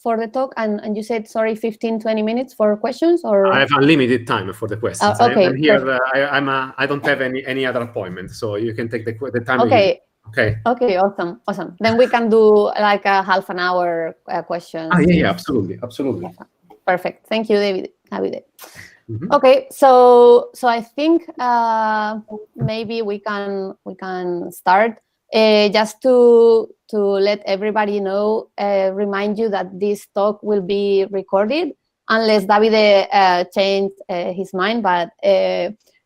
for the talk? And you said, sorry, 15-20 minutes for questions, or? I have unlimited time for the questions. Okay, I'm here. I don't have any other appointment, so you can take the time. Okay. Okay. Okay. Awesome. Then we can do like a half an hour questions. Yeah, absolutely. Perfect. Thank you, Davide. Mm-hmm. Okay, so I think maybe we can start. Just to let everybody know, remind you that this talk will be recorded, unless Davide changed his mind, but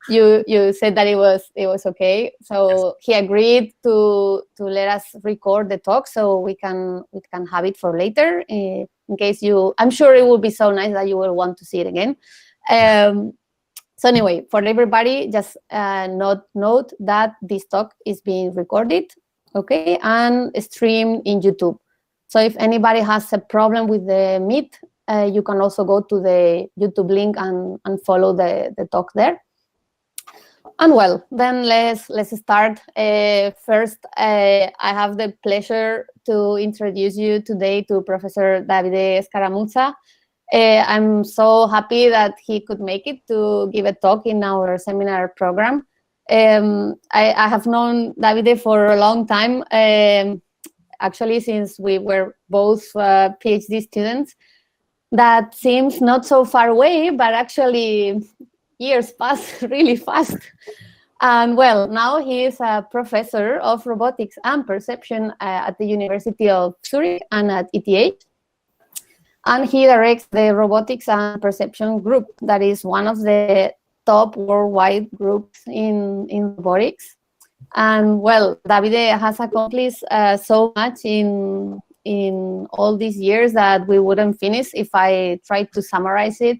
you said that it was okay. So yes. He agreed to let us record the talk, so we can have it for later. In case I'm sure it will be so nice that you will want to see it again. So anyway, for everybody, just note that this talk is being recorded, okay, and streamed in YouTube. So if anybody has a problem with the Meet, you can also go to the YouTube link and follow the talk there. And well, then let's start. First, I have the pleasure to introduce you today to Professor Davide Scaramuzza. I'm so happy that he could make it to give a talk in our seminar program. I have known Davide for a long time, actually since we were both PhD students. That seems not so far away, but actually years pass really fast. And well, now he is a professor of robotics and perception at the University of Zurich and at ETH. And he directs the robotics and perception group, that is one of the top worldwide groups in robotics. And well, Davide has accomplished so much in all these years that we wouldn't finish if I tried to summarize it.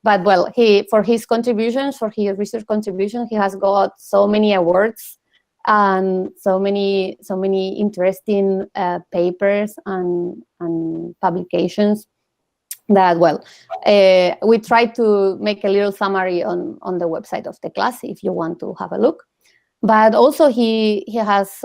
But well, for his research contributions, he has got so many awards and so many interesting papers and publications that, well, we try to make a little summary on the website of the class if you want to have a look. But also he has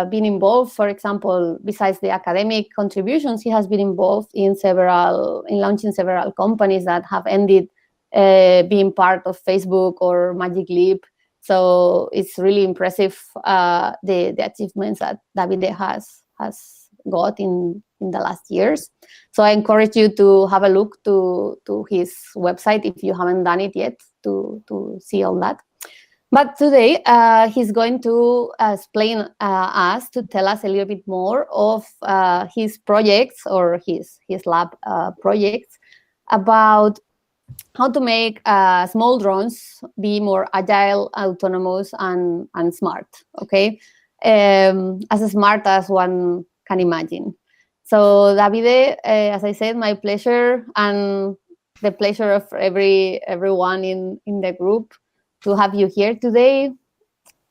been involved, for example, besides the academic contributions, he has been involved in launching several companies that have ended being part of Facebook or Magic Leap. So it's really impressive, the achievements that Davide has got in the last years. So I encourage you to have a look to his website if you haven't done it yet, to see all that. But today he's going to explain to tell us a little bit more of his projects, or his lab projects, about how to make small drones be more agile, autonomous, and smart, okay? As smart as one can imagine. So Davide, as I said, my pleasure and the pleasure of everyone in the group to have you here today,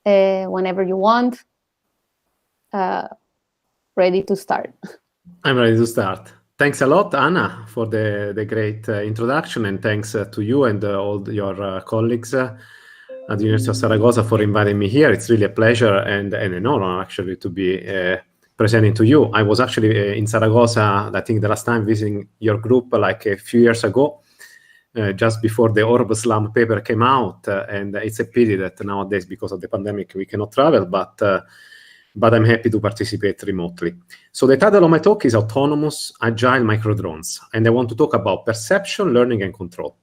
whenever you want. Ready to start. I'm ready to start. Thanks a lot, Anna, for the great introduction, and thanks to you and all your colleagues at the University of Zaragoza for inviting me here. It's really a pleasure and an honor, actually, to be presenting to you. I was actually in Zaragoza, I think the last time, visiting your group like a few years ago, just before the Orb Slam paper came out, and it's a pity that nowadays, because of the pandemic, we cannot travel, but I'm happy to participate remotely. So the title of my talk is Autonomous Agile Microdrones, and I want to talk about perception, learning, and control.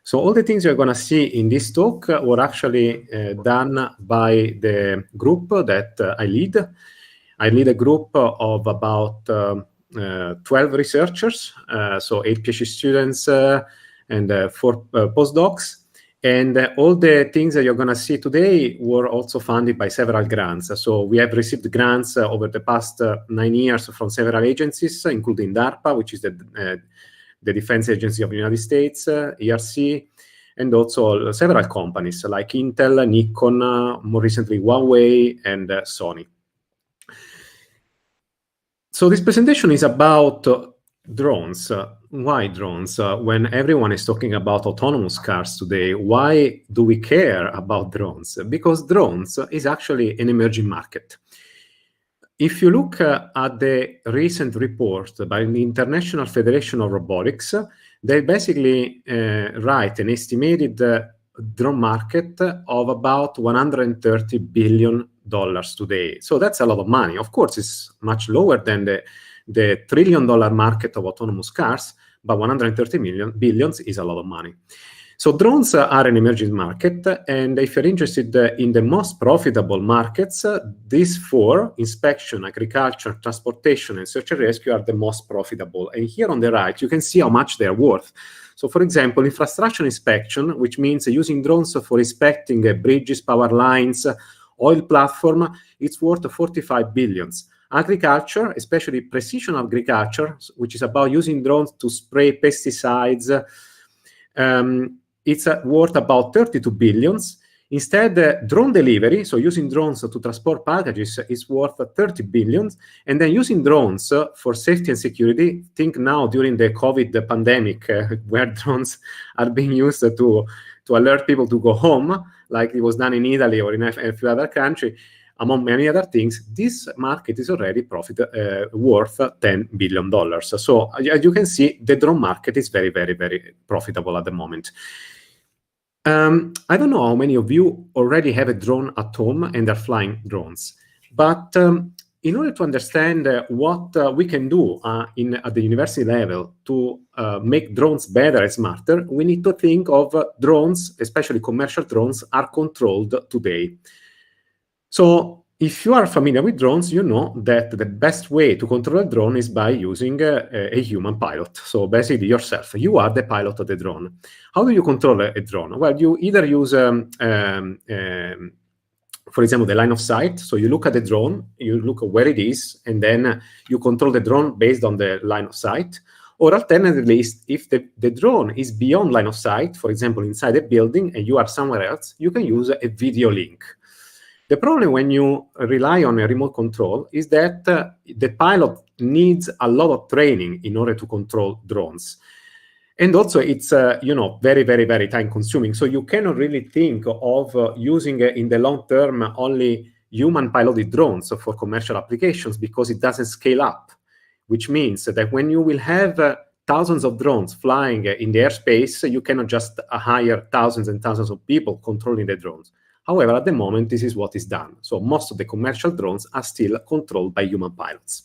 So all the things you're going to see in this talk were actually done by the group that I lead. I lead a group of about 12 researchers, so 8 PhD students and 4 postdocs. And all the things that you're going to see today were also funded by several grants. So we have received grants over the past 9 years from several agencies, including DARPA, which is the Defense Agency of the United States, ERC, and also several companies like Intel, Nikon, more recently Huawei, and Sony. So this presentation is about drones. Why drones? When everyone is talking about autonomous cars today, why do we care about drones? Because drones is actually an emerging market. if you look at the recent report by the International Federation of Robotics, they basically write an estimated drone market of about $130 billion today. So that's a lot of money. Of course, it's much lower than the $1 trillion market of autonomous cars, but 130 billion is a lot of money. So drones are an emerging market, and if you're interested in the most profitable markets, these four, inspection, agriculture, transportation, and search and rescue, are the most profitable. And here on the right, you can see how much they're worth. So for example, infrastructure inspection, which means using drones for inspecting bridges, power lines, oil platform, it's worth 45 billion. Agriculture, especially precision agriculture, which is about using drones to spray pesticides, it's worth about 32 billion. Instead, drone delivery, so using drones to transport packages, is worth 30 billion. And then using drones for safety and security, think now during the COVID pandemic, where drones are being used to alert people to go home, like it was done in Italy or in a few other countries, among many other things, this market is already worth $10 billion. So as you can see, the drone market is very, very, very profitable at the moment. I don't know how many of you already have a drone at home and are flying drones, but in order to understand what we can do at the university level to make drones better and smarter, we need to think of drones, especially commercial drones, are controlled today. So if you are familiar with drones, you know that the best way to control a drone is by using a human pilot. So basically yourself, you are the pilot of the drone. How do you control a drone? Well, you either use, for example, the line of sight. So you look at the drone, you look at where it is, and then you control the drone based on the line of sight. Or alternatively, if the drone is beyond line of sight, for example, inside a building, and you are somewhere else, you can use a video link. The problem when you rely on a remote control is that the pilot needs a lot of training in order to control drones. And also it's, very, very, very time consuming. So you cannot really think of using in the long term only human piloted drones for commercial applications because it doesn't scale up, which means that when you will have thousands of drones flying in the airspace, you cannot just hire thousands and thousands of people controlling the drones. However, at the moment, this is what is done. So most of the commercial drones are still controlled by human pilots.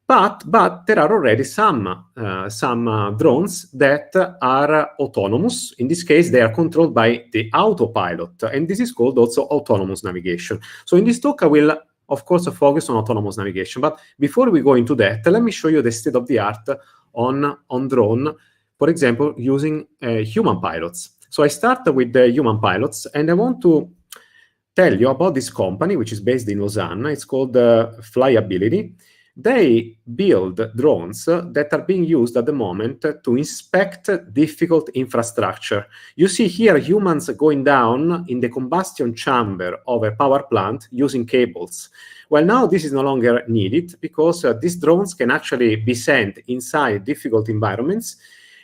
But there are already some drones that are autonomous. In this case, they are controlled by the autopilot, and this is called also autonomous navigation. So in this talk, I will, of course, focus on autonomous navigation. But before we go into that, let me show you the state of the art on drone, for example, using human pilots. So I start with the human pilots, and I want to tell you about this company, which is based in Lausanne. It's called Flyability. They build drones that are being used at the moment to inspect difficult infrastructure. You see here humans going down in the combustion chamber of a power plant using cables. Well, now this is no longer needed because these drones can actually be sent inside difficult environments.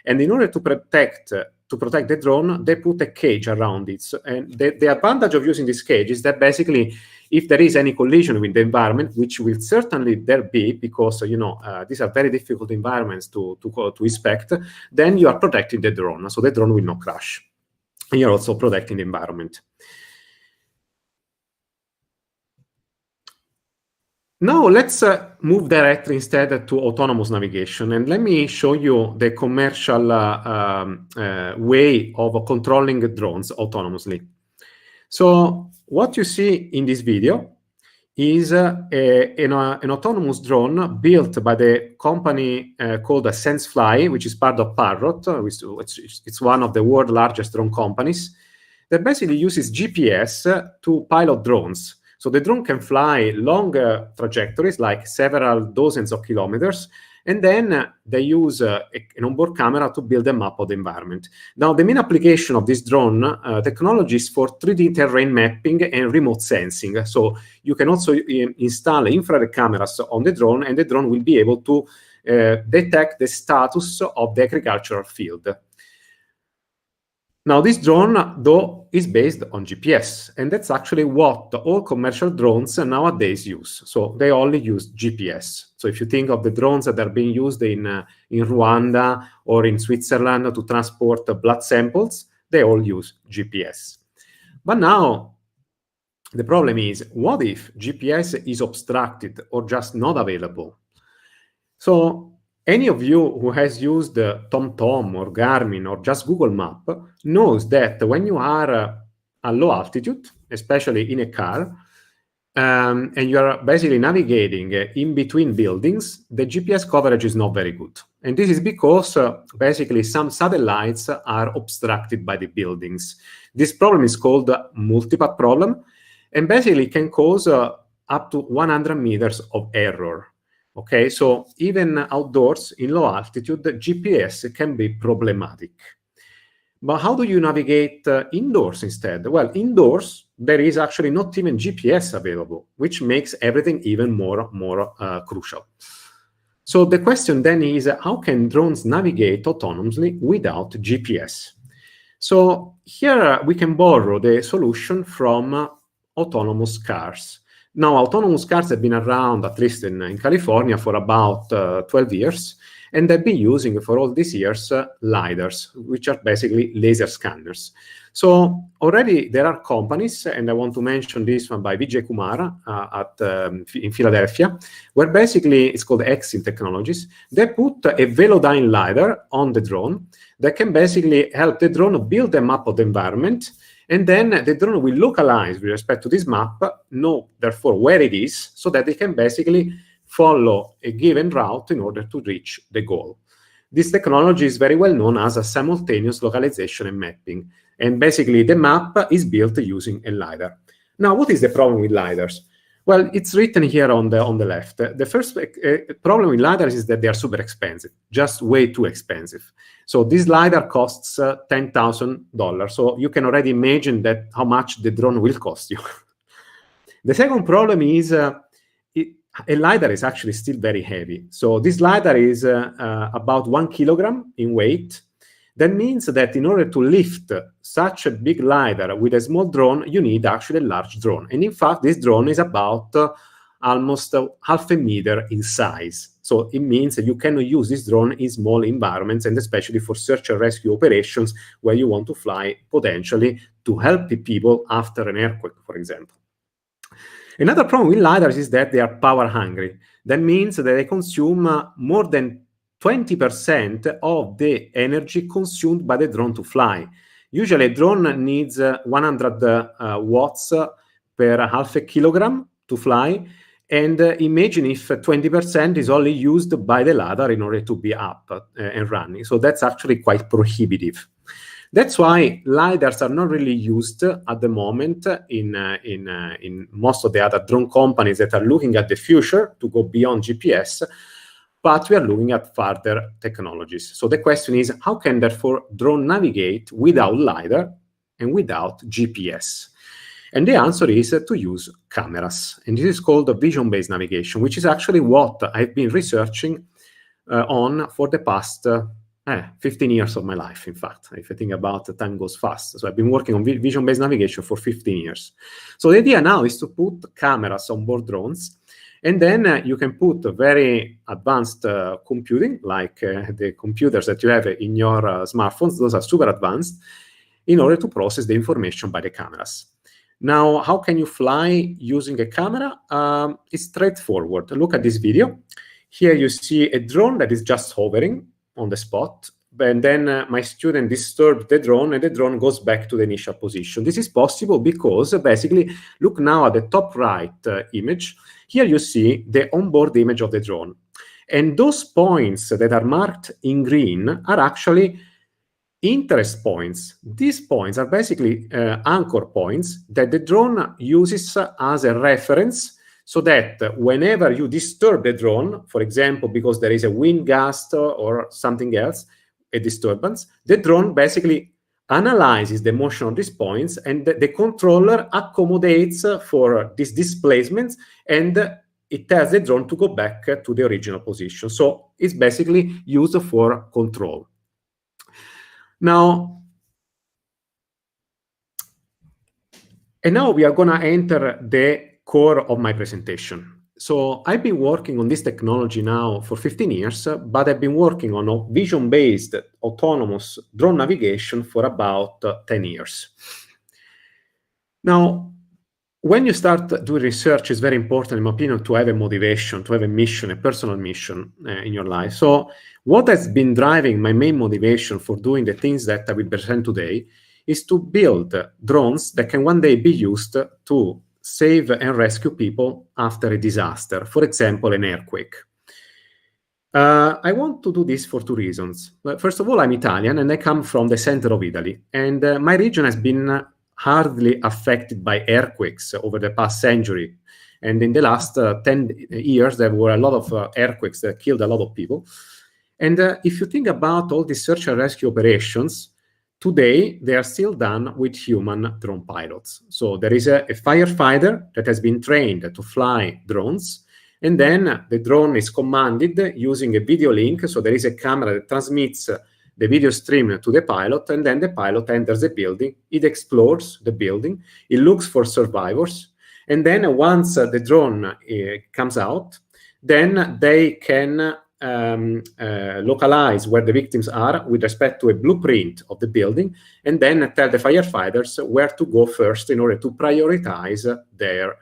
And in order to protect the drone, they put a cage around it. And the advantage of using this cage is that basically, if there is any collision with the environment, which will certainly there be, because these are very difficult environments to inspect, then you are protecting the drone, so the drone will not crash. And you're also protecting the environment. Now let's move directly instead to autonomous navigation, and let me show you the commercial way of controlling drones autonomously. So what you see in this video is an autonomous drone built by the company called SenseFly, which is part of Parrot. It's one of the world's largest drone companies that basically uses GPS to pilot drones. So the drone can fly long trajectories, like several dozens of kilometers, and then they use an onboard camera to build a map of the environment. Now, the main application of this drone technology is for 3D terrain mapping and remote sensing. So you can also install infrared cameras on the drone, and the drone will be able to detect the status of the agricultural field. Now, this drone, though, is based on GPS, and that's actually what all commercial drones nowadays use. So they only use GPS. So if you think of the drones that are being used in Rwanda or in Switzerland to transport blood samples, they all use GPS. But now, the problem is, what if GPS is obstructed or just not available? So any of you who has used TomTom or Garmin or just Google Map knows that when you are at low altitude, especially in a car, and you are basically navigating in between buildings, the GPS coverage is not very good. And this is because basically some satellites are obstructed by the buildings. This problem is called multipath problem, and basically can cause up to 100 meters of error. Okay, so even outdoors in low altitude, GPS can be problematic. But how do you navigate indoors instead? Well, indoors, there is actually not even GPS available, which makes everything even more crucial. So the question then is, how can drones navigate autonomously without GPS? So here we can borrow the solution from autonomous cars. Now, autonomous cars have been around, at least in California, for about 12 years, and they've been using for all these years LiDARs, which are basically laser scanners. So already there are companies, and I want to mention this one by Vijay Kumar in Philadelphia, where basically it's called Exim Technologies. They put a Velodyne LiDAR on the drone that can basically help the drone build a map of the environment. And then the drone will localize with respect to this map, know therefore where it is, so that they can basically follow a given route in order to reach the goal. This technology is very well known as a simultaneous localization and mapping. And basically the map is built using a LiDAR. Now, what is the problem with LiDARs? Well, it's written here on the left. The first problem with LiDARs is that they are super expensive, just way too expensive. So this LiDAR costs $10,000. So you can already imagine that how much the drone will cost you. The second problem is a LiDAR is actually still very heavy. So this LiDAR is about 1 kilogram in weight. That means that in order to lift such a big LiDAR with a small drone, you need actually a large drone. And in fact, this drone is about almost half a meter in size. So it means that you cannot use this drone in small environments, and especially for search and rescue operations where you want to fly potentially to help people after an earthquake, for example. Another problem with LiDARs is that they are power hungry. That means that they consume more than 20% of the energy consumed by the drone to fly. Usually a drone needs 100 watts per half a kilogram to fly. And imagine if 20% is only used by the LiDAR in order to be up and running. So that's actually quite prohibitive. That's why LiDARs are not really used at the moment in most of the other drone companies that are looking at the future to go beyond GPS, but we are looking at further technologies. So the question is, how can therefore drone navigate without LiDAR and without GPS? And the answer is to use cameras. And this is called vision-based navigation, which is actually what I've been researching on for the past 15 years of my life, in fact. If I think about it, time goes fast. So I've been working on vision-based navigation for 15 years. So the idea now is to put cameras on board drones, and then you can put very advanced computing, like the computers that you have in your smartphones. Those are super advanced, in order to process the information by the cameras. Now, how can you fly using a camera? It's straightforward. Look at this video. Here you see a drone that is just hovering on the spot, and then my student disturbed the drone, and the drone goes back to the initial position. This is possible because basically, look now at the top right image. Here you see the onboard image of the drone. And those points that are marked in green are actually interest points. These points are basically anchor points that the drone uses as a reference, so that whenever you disturb the drone, for example, because there is a wind gust or something else, a disturbance, the drone basically analyzes the motion of these points, and the controller accommodates for these displacements, and it tells the drone to go back to the original position. So it's basically used for control. Now, And now we are going to enter the core of my presentation. So I've been working on this technology now for 15 years, but I've been working on a vision-based autonomous drone navigation for about 10 years. Now, when you start doing research, it's very important, in my opinion, to have a motivation, to have a mission, a personal mission in your life. So what has been driving my main motivation for doing the things that I will present today is to build drones that can one day be used to save and rescue people after a disaster, for example, an earthquake. I want to do this for two reasons. First of all, I'm Italian and I come from the center of Italy, and my region has been hardly affected by earthquakes over the past century. And in the last 10 years, there were a lot of earthquakes that killed a lot of people. And if you think about all these search and rescue operations, today, they are still done with human drone pilots. So there is a firefighter that has been trained to fly drones, and then the drone is commanded using a video link. So there is a camera that transmits the video stream to the pilot, and then the pilot enters the building, it explores the building, it looks for survivors, and then once the drone comes out, then they can localize where the victims are with respect to a blueprint of the building, and then tell the firefighters where to go first in order to prioritize their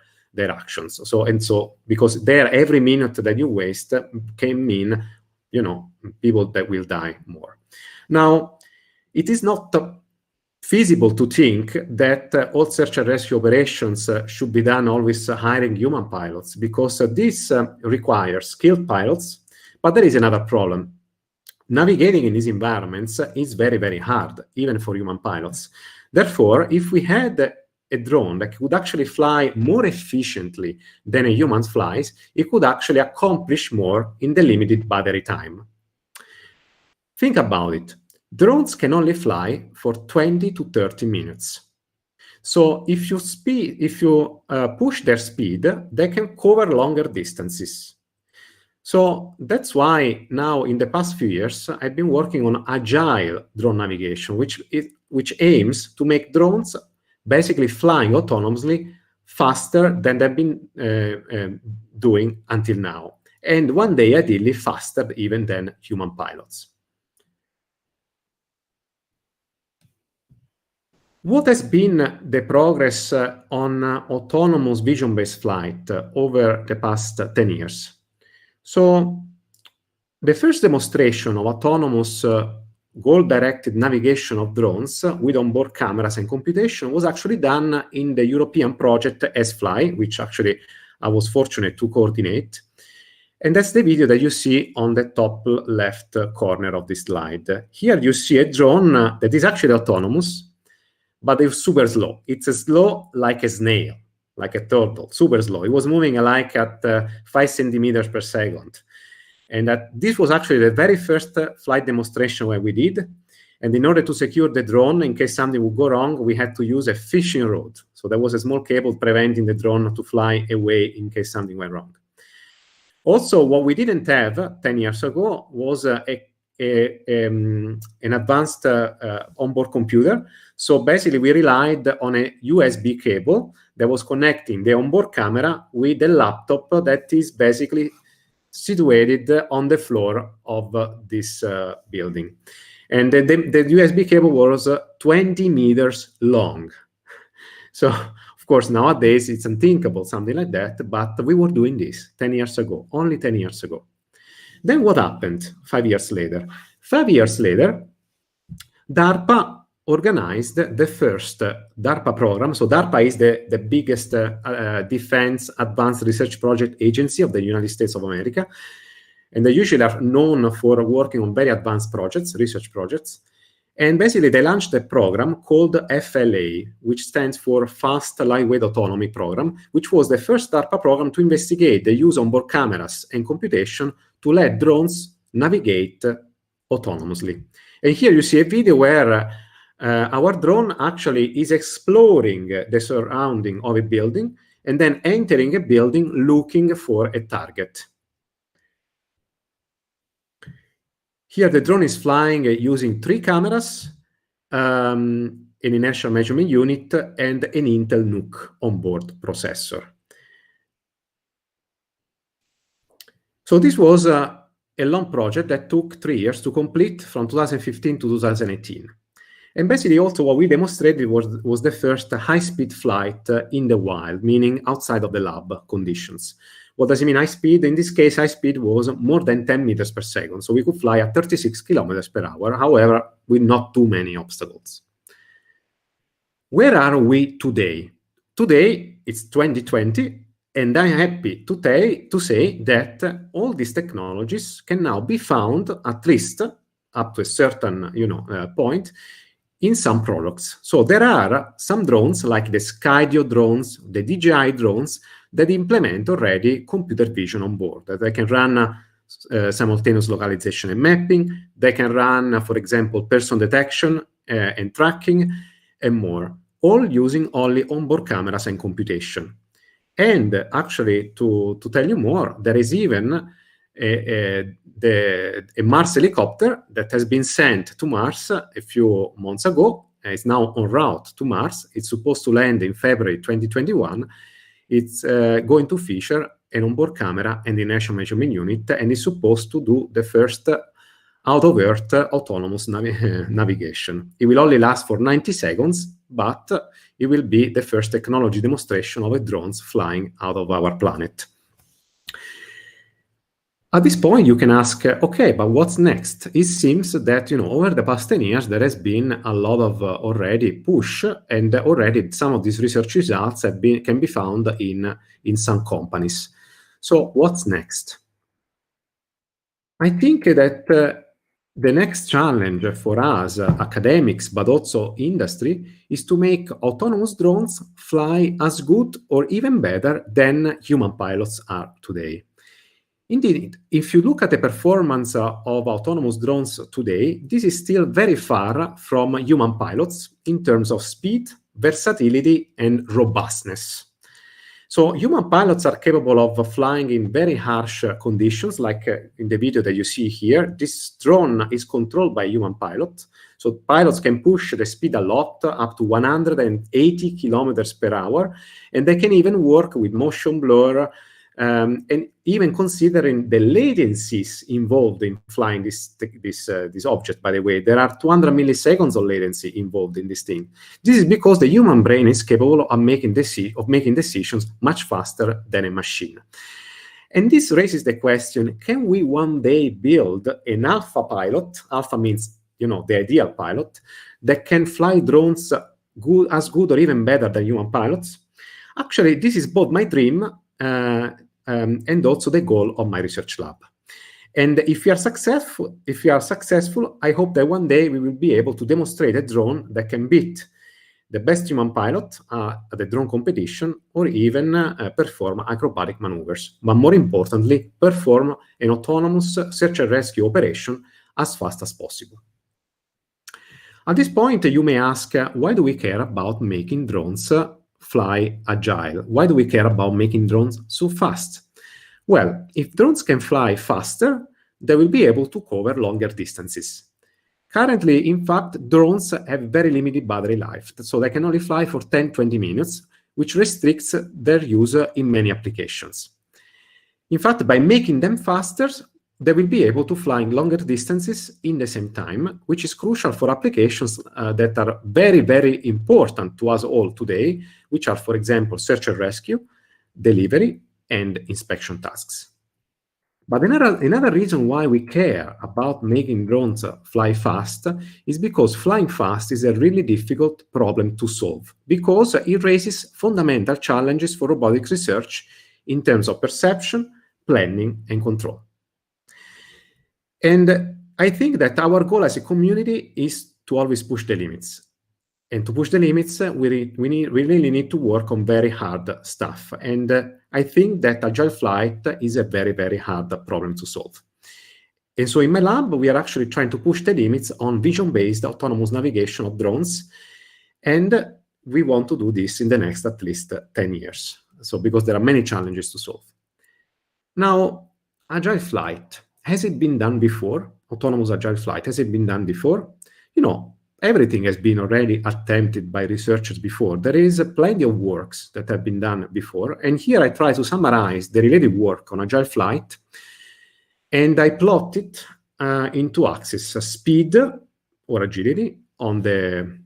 actions. So because there, every minute that you waste can mean, people that will die more. Now, it is not feasible to think that all search and rescue operations should be done always hiring human pilots, because this requires skilled pilots. But there is another problem. Navigating in these environments is very, very hard, even for human pilots. Therefore, if we had a drone that could actually fly more efficiently than a human flies, it could actually accomplish more in the limited battery time. Think about it. Drones can only fly for 20 to 30 minutes. So if you push their speed, they can cover longer distances. So that's why now, in the past few years, I've been working on agile drone navigation, which aims to make drones basically flying autonomously faster than they've been doing until now. And one day, ideally, faster even than human pilots. What has been the progress on autonomous vision-based flight over the past 10 years? So the first demonstration of autonomous goal-directed navigation of drones with onboard cameras and computation was actually done in the European project S-Fly, which actually I was fortunate to coordinate. And that's the video that you see on the top left corner of this slide. Here you see a drone that is actually autonomous, but it's super slow. It's slow like a snail, like a turtle, super slow. It was moving like at 5 centimeters per second. And this was actually the very first flight demonstration where we did. And in order to secure the drone, in case something would go wrong, we had to use a fishing rod. So there was a small cable preventing the drone to fly away in case something went wrong. Also, what we didn't have 10 years ago was an advanced onboard computer. So basically, we relied on a USB cable that was connecting the onboard camera with a laptop that is basically situated on the floor of this building. And the USB cable was 20 meters long. So, of course, nowadays it's unthinkable, something like that, but we were doing this 10 years ago, only 10 years ago. Then what happened 5 years later? 5 years later, DARPA organized the first DARPA program. So DARPA is the biggest defense advanced research project agency of the United States of America. And they usually are known for working on very advanced projects, research projects. And basically, they launched a program called FLA, which stands for Fast Lightweight Autonomy Program, which was the first DARPA program to investigate the use of onboard cameras and computation to let drones navigate autonomously. And here you see a video where our drone actually is exploring the surrounding of a building and then entering a building looking for a target. Here, the drone is flying using 3 cameras, an inertial measurement unit, and an Intel NUC onboard processor. So this was a long project that took 3 years to complete, from 2015 to 2018. And basically also what we demonstrated was the first high-speed flight in the wild, meaning outside of the lab conditions. What does it mean high speed? In this case, high speed was more than 10 meters per second. So we could fly at 36 kilometers per hour, however, with not too many obstacles. Where are we today? Today, it's 2020, and I'm happy to say that all these technologies can now be found, at least up to a certain point, in some products. So there are some drones, like the Skydio drones, the DJI drones, that implement already computer vision on board. They can run simultaneous localization and mapping. They can run, for example, person detection and tracking, and more, all using only onboard cameras and computation. And actually, to tell you more, there is even a Mars helicopter that has been sent to Mars a few months ago. It's now en route to Mars. It's supposed to land in February 2021. It's going to feature an onboard camera and inertial measurement unit, and is supposed to do the first out-of-Earth autonomous navigation. It will only last for 90 seconds, but it will be the first technology demonstration of a drones flying out of our planet. At this point, you can ask, okay, but what's next? It seems that, over the past 10 years, there has been a lot of already push, and already some of these research results can be found in some companies. So what's next? I think that the next challenge for us, academics, but also industry, is to make autonomous drones fly as good or even better than human pilots are today. Indeed, if you look at the performance of autonomous drones today, this is still very far from human pilots in terms of speed, versatility, and robustness. So human pilots are capable of flying in very harsh conditions, like in the video that you see here. This drone is controlled by a human pilot. So pilots can push the speed a lot, up to 180 kilometers per hour, and they can even work with motion blur, and even considering the latencies involved in flying this object. By the way, there are 200 milliseconds of latency involved in this thing. This is because the human brain is capable of making decisions much faster than a machine. And this raises the question, can we one day build an alpha pilot? Alpha means, the ideal pilot, that can fly drones as good or even better than human pilots? Actually, this is both my dream and also the goal of my research lab. And if we are successful, I hope that one day we will be able to demonstrate a drone that can beat the best human pilot at the drone competition, or even perform acrobatic maneuvers, but more importantly, perform an autonomous search and rescue operation as fast as possible. At this point, you may ask, why do we care about making drones fly agile? Why do we care about making drones so fast? Well, if drones can fly faster, they will be able to cover longer distances. Currently, in fact, drones have very limited battery life, so they can only fly for 10-20 minutes, which restricts their use in many applications. In fact, by making them faster, they will be able to fly longer distances in the same time, which is crucial for applications that are very, very important to us all today, which are, for example, search and rescue, delivery, and inspection tasks. But another reason why we care about making drones fly fast is because flying fast is a really difficult problem to solve, because it raises fundamental challenges for robotics research in terms of perception, planning, and control. And I think that our goal as a community is to always push the limits. And to push the limits, we really need to work on very hard stuff. And I think that agile flight is a very, very hard problem to solve. And so in my lab, we are actually trying to push the limits on vision-based autonomous navigation of drones. And we want to do this in the next at least 10 years. So because there are many challenges to solve. Now, agile flight. Has it been done before? Autonomous agile flight, has it been done before? everything has been already attempted by researchers before. There is plenty of works that have been done before. And here I try to summarize the related work on agile flight. And I plot it in two axes, speed or agility on the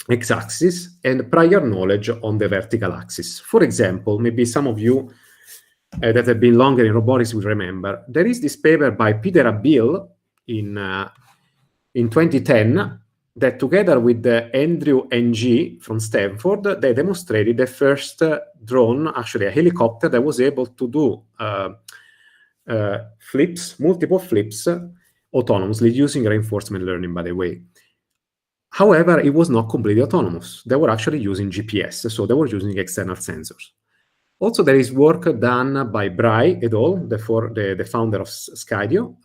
x-axis and prior knowledge on the vertical axis. For example, maybe some of you that have been longer in robotics will remember, there is this paper by Peter Abil in 2010 that together with Andrew Ng from Stanford, they demonstrated the first drone, actually a helicopter that was able to do multiple flips autonomously using reinforcement learning, by the way. However, it was not completely autonomous. They were actually using GPS, so they were using external sensors. Also, there is work done by Bry et al., the founder of Skydio,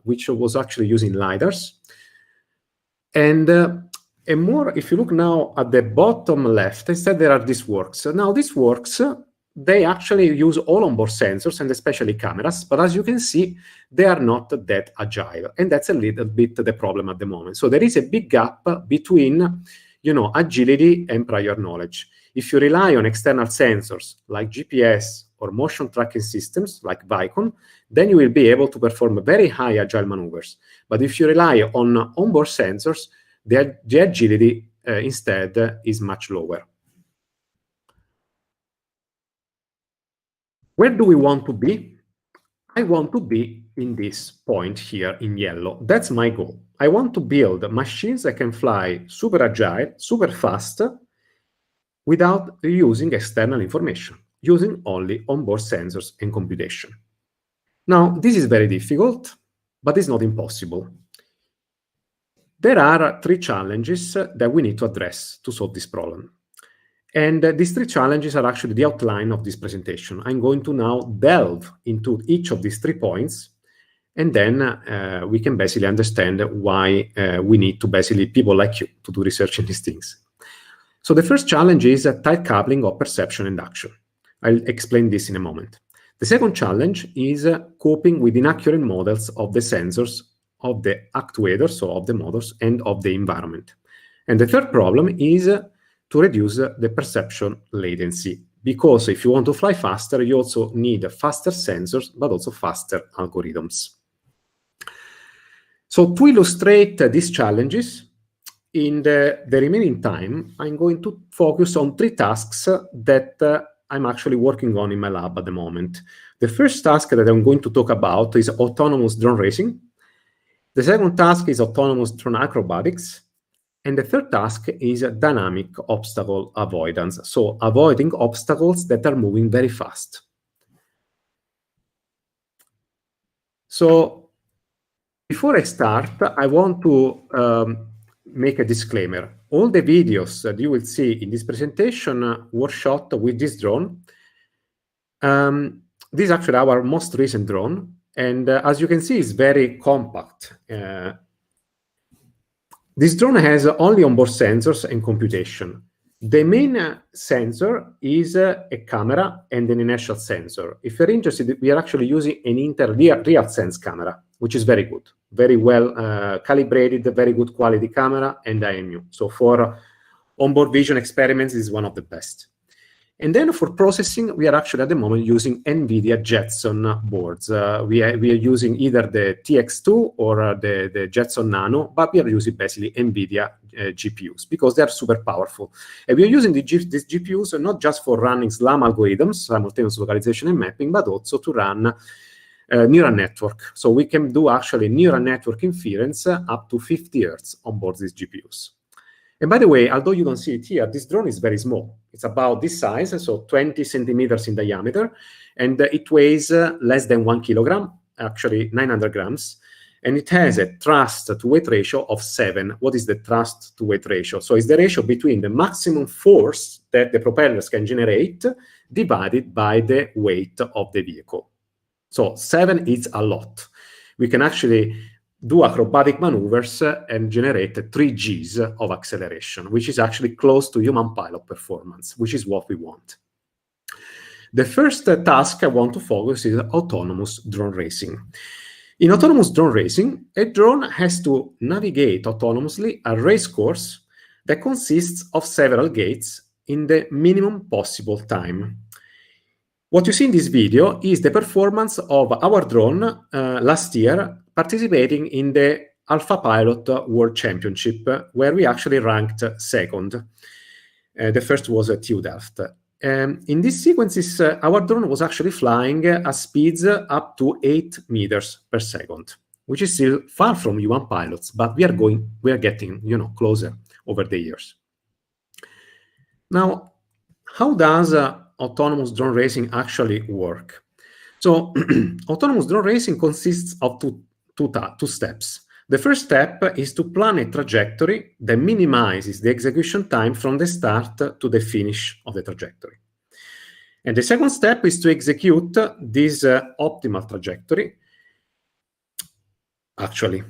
which was actually using LiDARs. And more, if you look now at the bottom left, instead there are these works. Now, these works, they actually use all onboard sensors and especially cameras, but as you can see, they are not that agile. And that's a little bit the problem at the moment. So there is a big gap between, agility and prior knowledge. If you rely on external sensors like GPS or motion tracking systems like Vicon, then you will be able to perform very high agile maneuvers. But if you rely on onboard sensors, the agility instead is much lower. Where do we want to be? I want to be in this point here in yellow. That's my goal. I want to build machines that can fly super agile, super fast, without using external information, using only onboard sensors and computation. Now, this is very difficult, but it's not impossible. There are three challenges that we need to address to solve this problem. And these three challenges are actually the outline of this presentation. I'm going to now delve into each of these 3 points, and then we can basically understand why we need to basically people like you to do research in these things. So the first challenge is tight coupling of perception and action. I'll explain this in a moment. The second challenge is coping with inaccurate models of the sensors, of the actuators, so of the motors, and of the environment. And the third problem is to reduce the perception latency, because if you want to fly faster, you also need faster sensors, but also faster algorithms. So to illustrate these challenges, in the remaining time, I'm going to focus on 3 tasks that I'm actually working on in my lab at the moment. The first task that I'm going to talk about is autonomous drone racing. The second task is autonomous drone acrobatics. And the third task is dynamic obstacle avoidance, so avoiding obstacles that are moving very fast. So before I start, I want to make a disclaimer. All the videos that you will see in this presentation were shot with this drone. This is actually our most recent drone. And as you can see, it's very compact. This drone has only onboard sensors and computation. The main sensor is a camera and an inertial sensor. If you're interested, we are actually using an real sense camera, which is very good, very well calibrated, very good quality camera, and IMU. So for onboard vision experiments, this is one of the best. And then for processing, we are actually at the moment using NVIDIA Jetson boards. We are using either the TX2 or the Jetson Nano, but we are using basically NVIDIA GPUs because they are super powerful. And we are using these GPUs not just for running SLAM algorithms, simultaneous localization and mapping, but also to run neural network. So we can do actually neural network inference up to 50 Hertz on board these GPUs. And by the way, although you don't see it here, this drone is very small. It's about this size, so 20 centimeters in diameter, and it weighs less than 1 kilogram, actually 900 grams, and it has a thrust-to-weight ratio of 7. What is the thrust-to-weight ratio? So it's the ratio between the maximum force that the propellers can generate divided by the weight of the vehicle. So 7 is a lot. We can actually do acrobatic maneuvers and generate 3 Gs of acceleration, which is actually close to human pilot performance, which is what we want. The first task I want to focus is autonomous drone racing. In autonomous drone racing, a drone has to navigate autonomously a race course that consists of several gates in the minimum possible time. What you see in this video is the performance of our drone last year participating in the Alpha Pilot World Championship, where we actually ranked second. The first was at TU Delft. In these sequences, our drone was actually flying at speeds up to 8 meters per second, which is still far from U1 pilots, but we are getting, closer over the years. Now, how does autonomous drone racing actually work? So, autonomous drone racing consists of two steps. The first step is to plan a trajectory that minimizes the execution time from the start to the finish of the trajectory. And the second step is to execute this optimal trajectory, actually.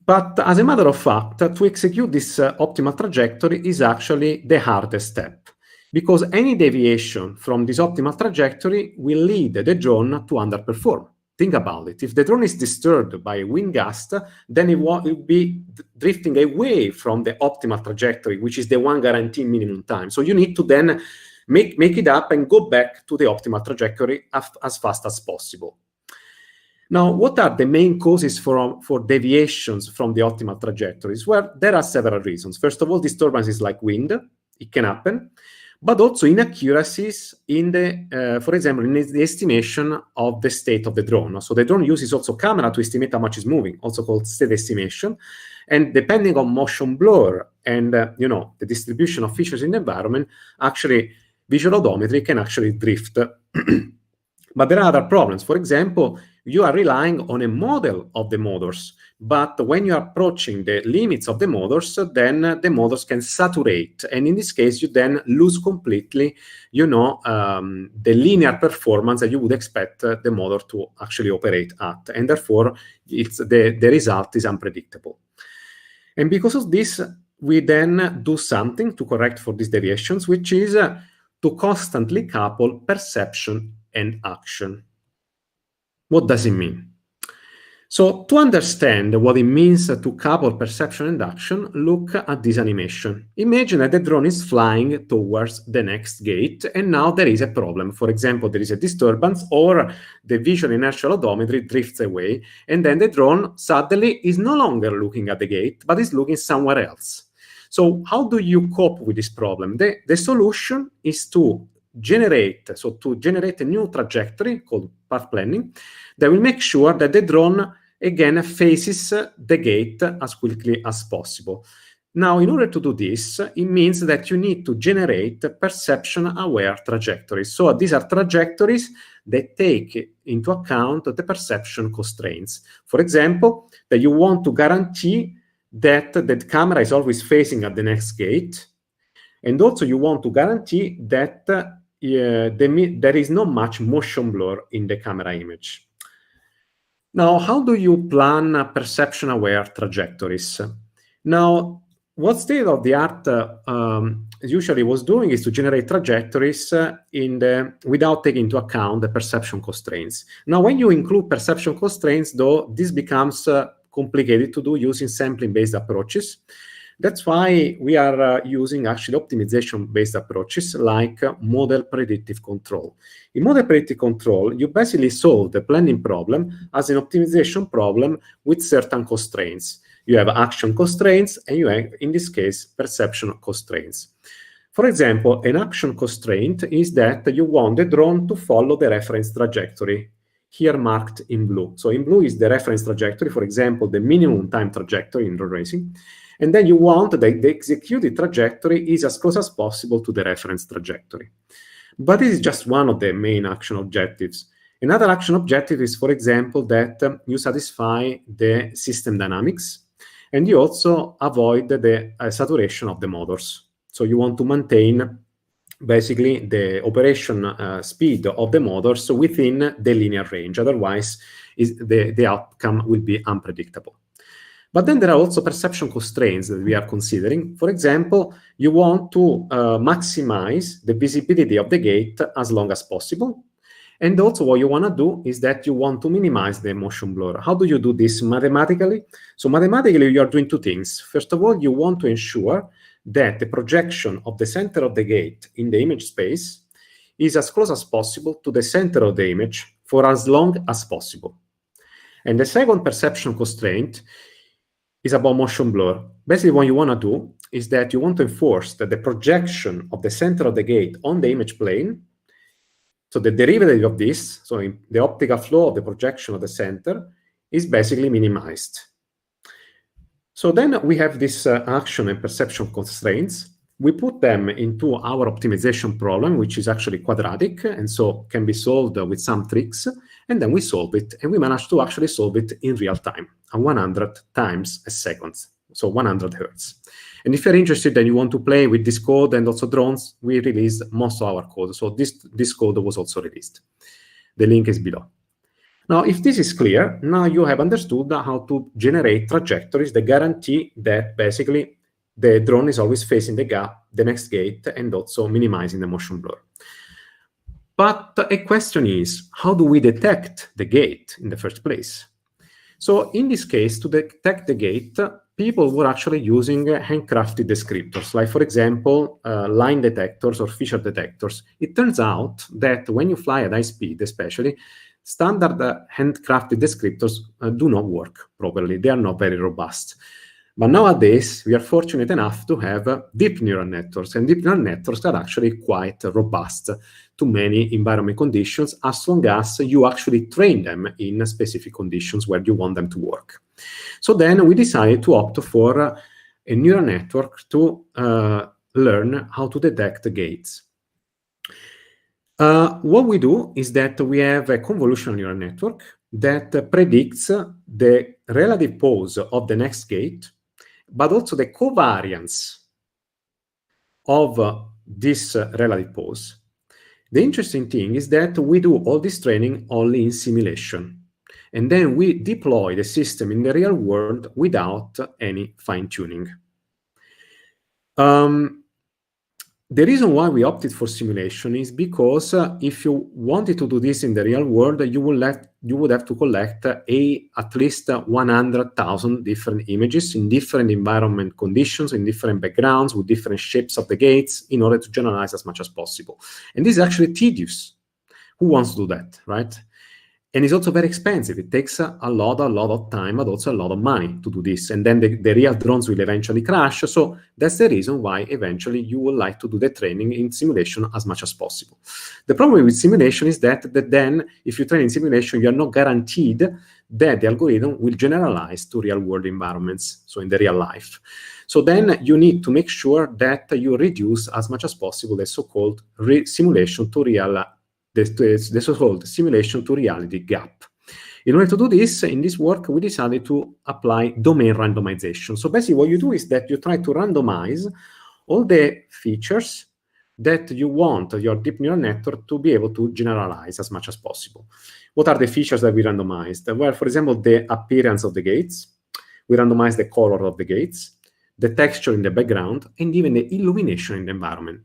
But as a matter of fact, to execute this optimal trajectory is actually the hardest step, because any deviation from this optimal trajectory will lead the drone to underperform. Think about it. If the drone is disturbed by a wind gust, then it will be drifting away from the optimal trajectory, which is the one guaranteed minimum time. So you need to then make it up and go back to the optimal trajectory as fast as possible. Now, what are the main causes for deviations from the optimal trajectories? Well, there are several reasons. First of all, disturbances like wind, it can happen, but also inaccuracies in the, for example, in the estimation of the state of the drone. So the drone uses also camera to estimate how much is moving, also called state estimation. And depending on motion blur and, the distribution of features in the environment, actually, visual odometry can actually drift. But there are other problems. For example, you are relying on a model of the motors, but when you are approaching the limits of the motors, then the motors can saturate, and in this case, you then lose completely, the linear performance that you would expect the motor to actually operate at, and therefore, the result is unpredictable. And because of this, we then do something to correct for these deviations, which is to constantly couple perception and action. What does it mean? So to understand what it means to couple perception and action, look at this animation. Imagine that the drone is flying towards the next gate, and now there is a problem. For example, there is a disturbance, or the visual inertial odometry drifts away, and then the drone suddenly is no longer looking at the gate, but is looking somewhere else. So how do you cope with this problem? The solution is to generate a new trajectory called path planning that will make sure that the drone again faces the gate as quickly as possible. Now, in order to do this, it means that you need to generate perception-aware trajectories. So these are trajectories that take into account the perception constraints. For example, that you want to guarantee that the camera is always facing at the next gate, and also you want to guarantee that there is not much motion blur in the camera image. Now, how do you plan perception-aware trajectories? Now, what state-of-the-art usually was doing is to generate trajectories without taking into account the perception constraints. Now, when you include perception constraints, though, this becomes complicated to do using sampling-based approaches. That's why we are using actually optimization-based approaches like model predictive control. In model predictive control, you basically solve the planning problem as an optimization problem with certain constraints. You have action constraints, and you have, in this case, perception constraints. For example, an action constraint is that you want the drone to follow the reference trajectory, here marked in blue. So in blue is the reference trajectory, for example, the minimum time trajectory in drone racing. And then you want that the executed trajectory is as close as possible to the reference trajectory. But this is just one of the main action objectives. Another action objective is, for example, that you satisfy the system dynamics, and you also avoid the saturation of the motors. So you want to maintain basically the operation speed of the motors within the linear range. Otherwise, the outcome will be unpredictable. But then there are also perception constraints that we are considering. For example, you want to maximize the visibility of the gate as long as possible. And also what you want to do is that you want to minimize the motion blur. How do you do this mathematically? So mathematically, you are doing two things. First of all, you want to ensure that the projection of the center of the gate in the image space is as close as possible to the center of the image for as long as possible. And the second perception constraint is about motion blur. Basically, what you want to do is that you want to enforce that the projection of the center of the gate on the image plane, so the derivative of this, so in the optical flow of the projection of the center, is basically minimized. So then we have this action and perception constraints. We put them into our optimization problem, which is actually quadratic, and so can be solved with some tricks. And then we solve it, and we manage to actually solve it in real time, at 100 times a second, so 100 hertz. And if you're interested and you want to play with this code and also drones, we released most of our code. So this code was also released. The link is below. Now, if this is clear, now you have understood how to generate trajectories that guarantee that basically the drone is always facing the gap, the next gate, and also minimizing the motion blur. But a question is, how do we detect the gate in the first place? So in this case, to detect the gate, people were actually using handcrafted descriptors, like, for example, line detectors or feature detectors. It turns out that when you fly at high speed, especially, standard handcrafted descriptors do not work properly. They are not very robust. But nowadays, we are fortunate enough to have deep neural networks, and deep neural networks are actually quite robust to many environment conditions, as long as you actually train them in specific conditions where you want them to work. So then we decided to opt for a neural network to learn how to detect gates. What we do is that we have a convolutional neural network that predicts the relative pose of the next gate, but also the covariance of this relative pose. The interesting thing is that we do all this training only in simulation, and then we deploy the system in the real world without any fine-tuning. The reason why we opted for simulation is because if you wanted to do this in the real world, you would have to collect at least 100,000 different images in different environment conditions, in different backgrounds, with different shapes of the gates, in order to generalize as much as possible. And this is actually tedious. Who wants to do that, right? And it's also very expensive. It takes a lot of time, but also a lot of money to do this. And then the real drones will eventually crash. So that's the reason why eventually you would like to do the training in simulation as much as possible. The problem with simulation is that then if you train in simulation, you're not guaranteed that the algorithm will generalize to real-world environments, so in the real life. So then you need to make sure that you reduce as much as possible the so-called simulation to real the so-called simulation to reality gap. In order to do this, in this work, we decided to apply domain randomization. So basically what you do is that you try to randomize all the features that you want your deep neural network to be able to generalize as much as possible. What are the features that we randomized? Well, for example, the appearance of the gates. We randomized the color of the gates, the texture in the background, and even the illumination in the environment.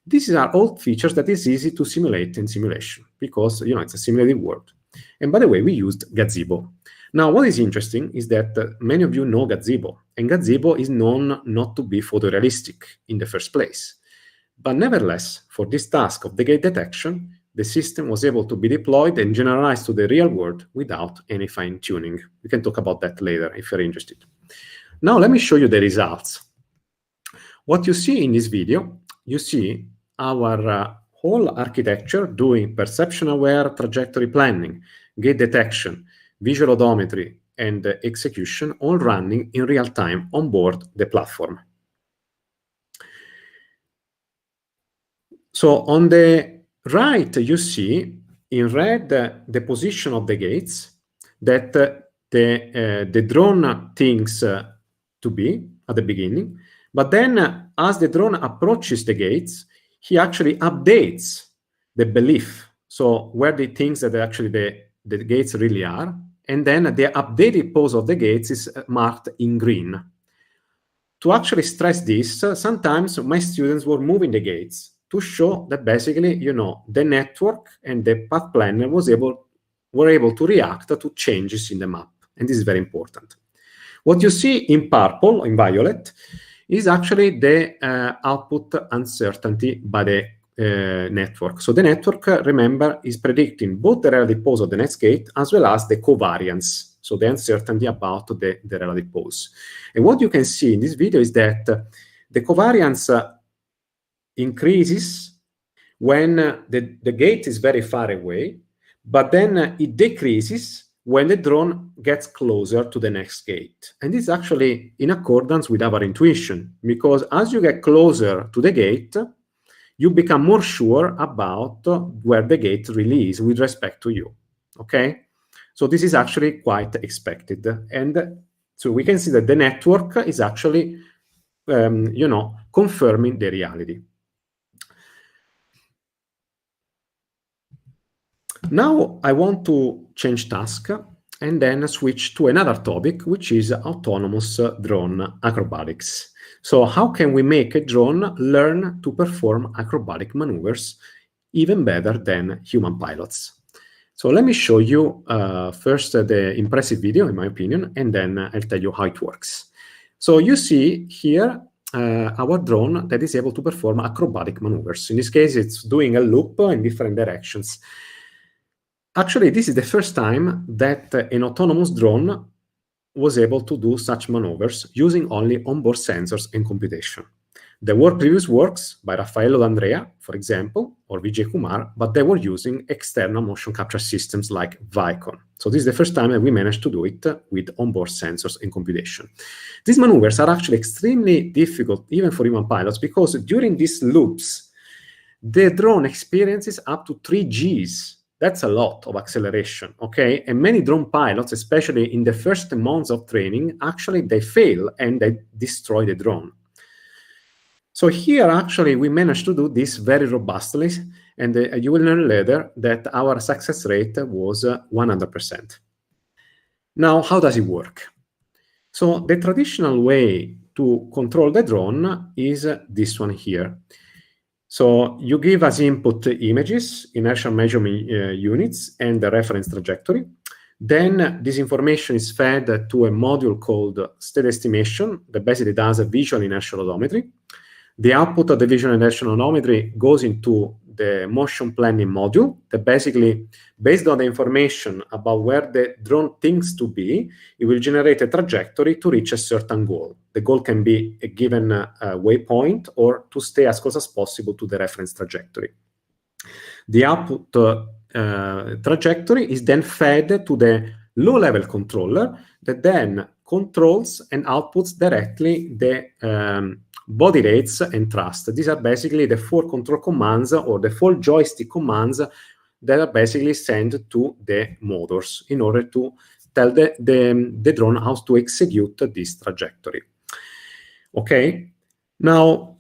These are all features that is easy to simulate in simulation because, it's a simulated world. And by the way, we used Gazebo. Now, what is interesting is that many of you know Gazebo, and Gazebo is known not to be photorealistic in the first place. But nevertheless, for this task of the gate detection, the system was able to be deployed and generalized to the real world without any fine-tuning. We can talk about that later if you're interested. Now, let me show you the results. What you see in this video, you see our whole architecture doing perception-aware trajectory planning, gate detection, visual odometry, and execution, all running in real time on board the platform. So on the right, you see in red the position of the gates that the drone thinks to be at the beginning. But then as the drone approaches the gates, he actually updates the belief. So where he thinks that actually the gates really are. And then the updated pose of the gates is marked in green. To actually stress this, sometimes my students were moving the gates to show that basically, the network and the path planner were able to react to changes in the map. And this is very important. What you see in purple, in violet, is actually the output uncertainty by the network. So the network, remember, is predicting both the relative pose of the next gate as well as the covariance, so the uncertainty about the relative pose. And what you can see in this video is that the covariance increases when the gate is very far away, but then it decreases when the drone gets closer to the next gate. And this is actually in accordance with our intuition, because as you get closer to the gate, you become more sure about where the gate really is with respect to you, okay? So this is actually quite expected. And so we can see that the network is actually, confirming the reality. Now I want to change task and then switch to another topic, which is autonomous drone acrobatics. So how can we make a drone learn to perform acrobatic maneuvers even better than human pilots? So let me show you first the impressive video, in my opinion, and then I'll tell you how it works. So you see here our drone that is able to perform acrobatic maneuvers. In this case, it's doing a loop in different directions. Actually, this is the first time that an autonomous drone was able to do such maneuvers using only onboard sensors and computation. There were previous works by Raffaello D'Andrea, for example, or Vijay Kumar, but they were using external motion capture systems like Vicon. So this is the first time that we managed to do it with onboard sensors and computation. These maneuvers are actually extremely difficult, even for human pilots, because during these loops, the drone experiences up to 3 Gs. That's a lot of acceleration, okay? And many drone pilots, especially in the first months of training, actually they fail and they destroy the drone. So here, actually, we managed to do this very robustly, and you will learn later that our success rate was 100%. Now, how does it work? So the traditional way to control the drone is this one here. So you give as input images, inertial measurement units, and the reference trajectory. Then this information is fed to a module called state estimation that basically does a visual inertial odometry. The output of the visual inertial odometry goes into the motion planning module that basically, based on the information about where the drone thinks to be, it will generate a trajectory to reach a certain goal. The goal can be a given waypoint or to stay as close as possible to the reference trajectory. The output trajectory is then fed to the low-level controller that then controls and outputs directly the body rates and thrust. These are basically the 4 control commands or the 4 joystick commands that are basically sent to the motors in order to tell the drone how to execute this trajectory. Okay, now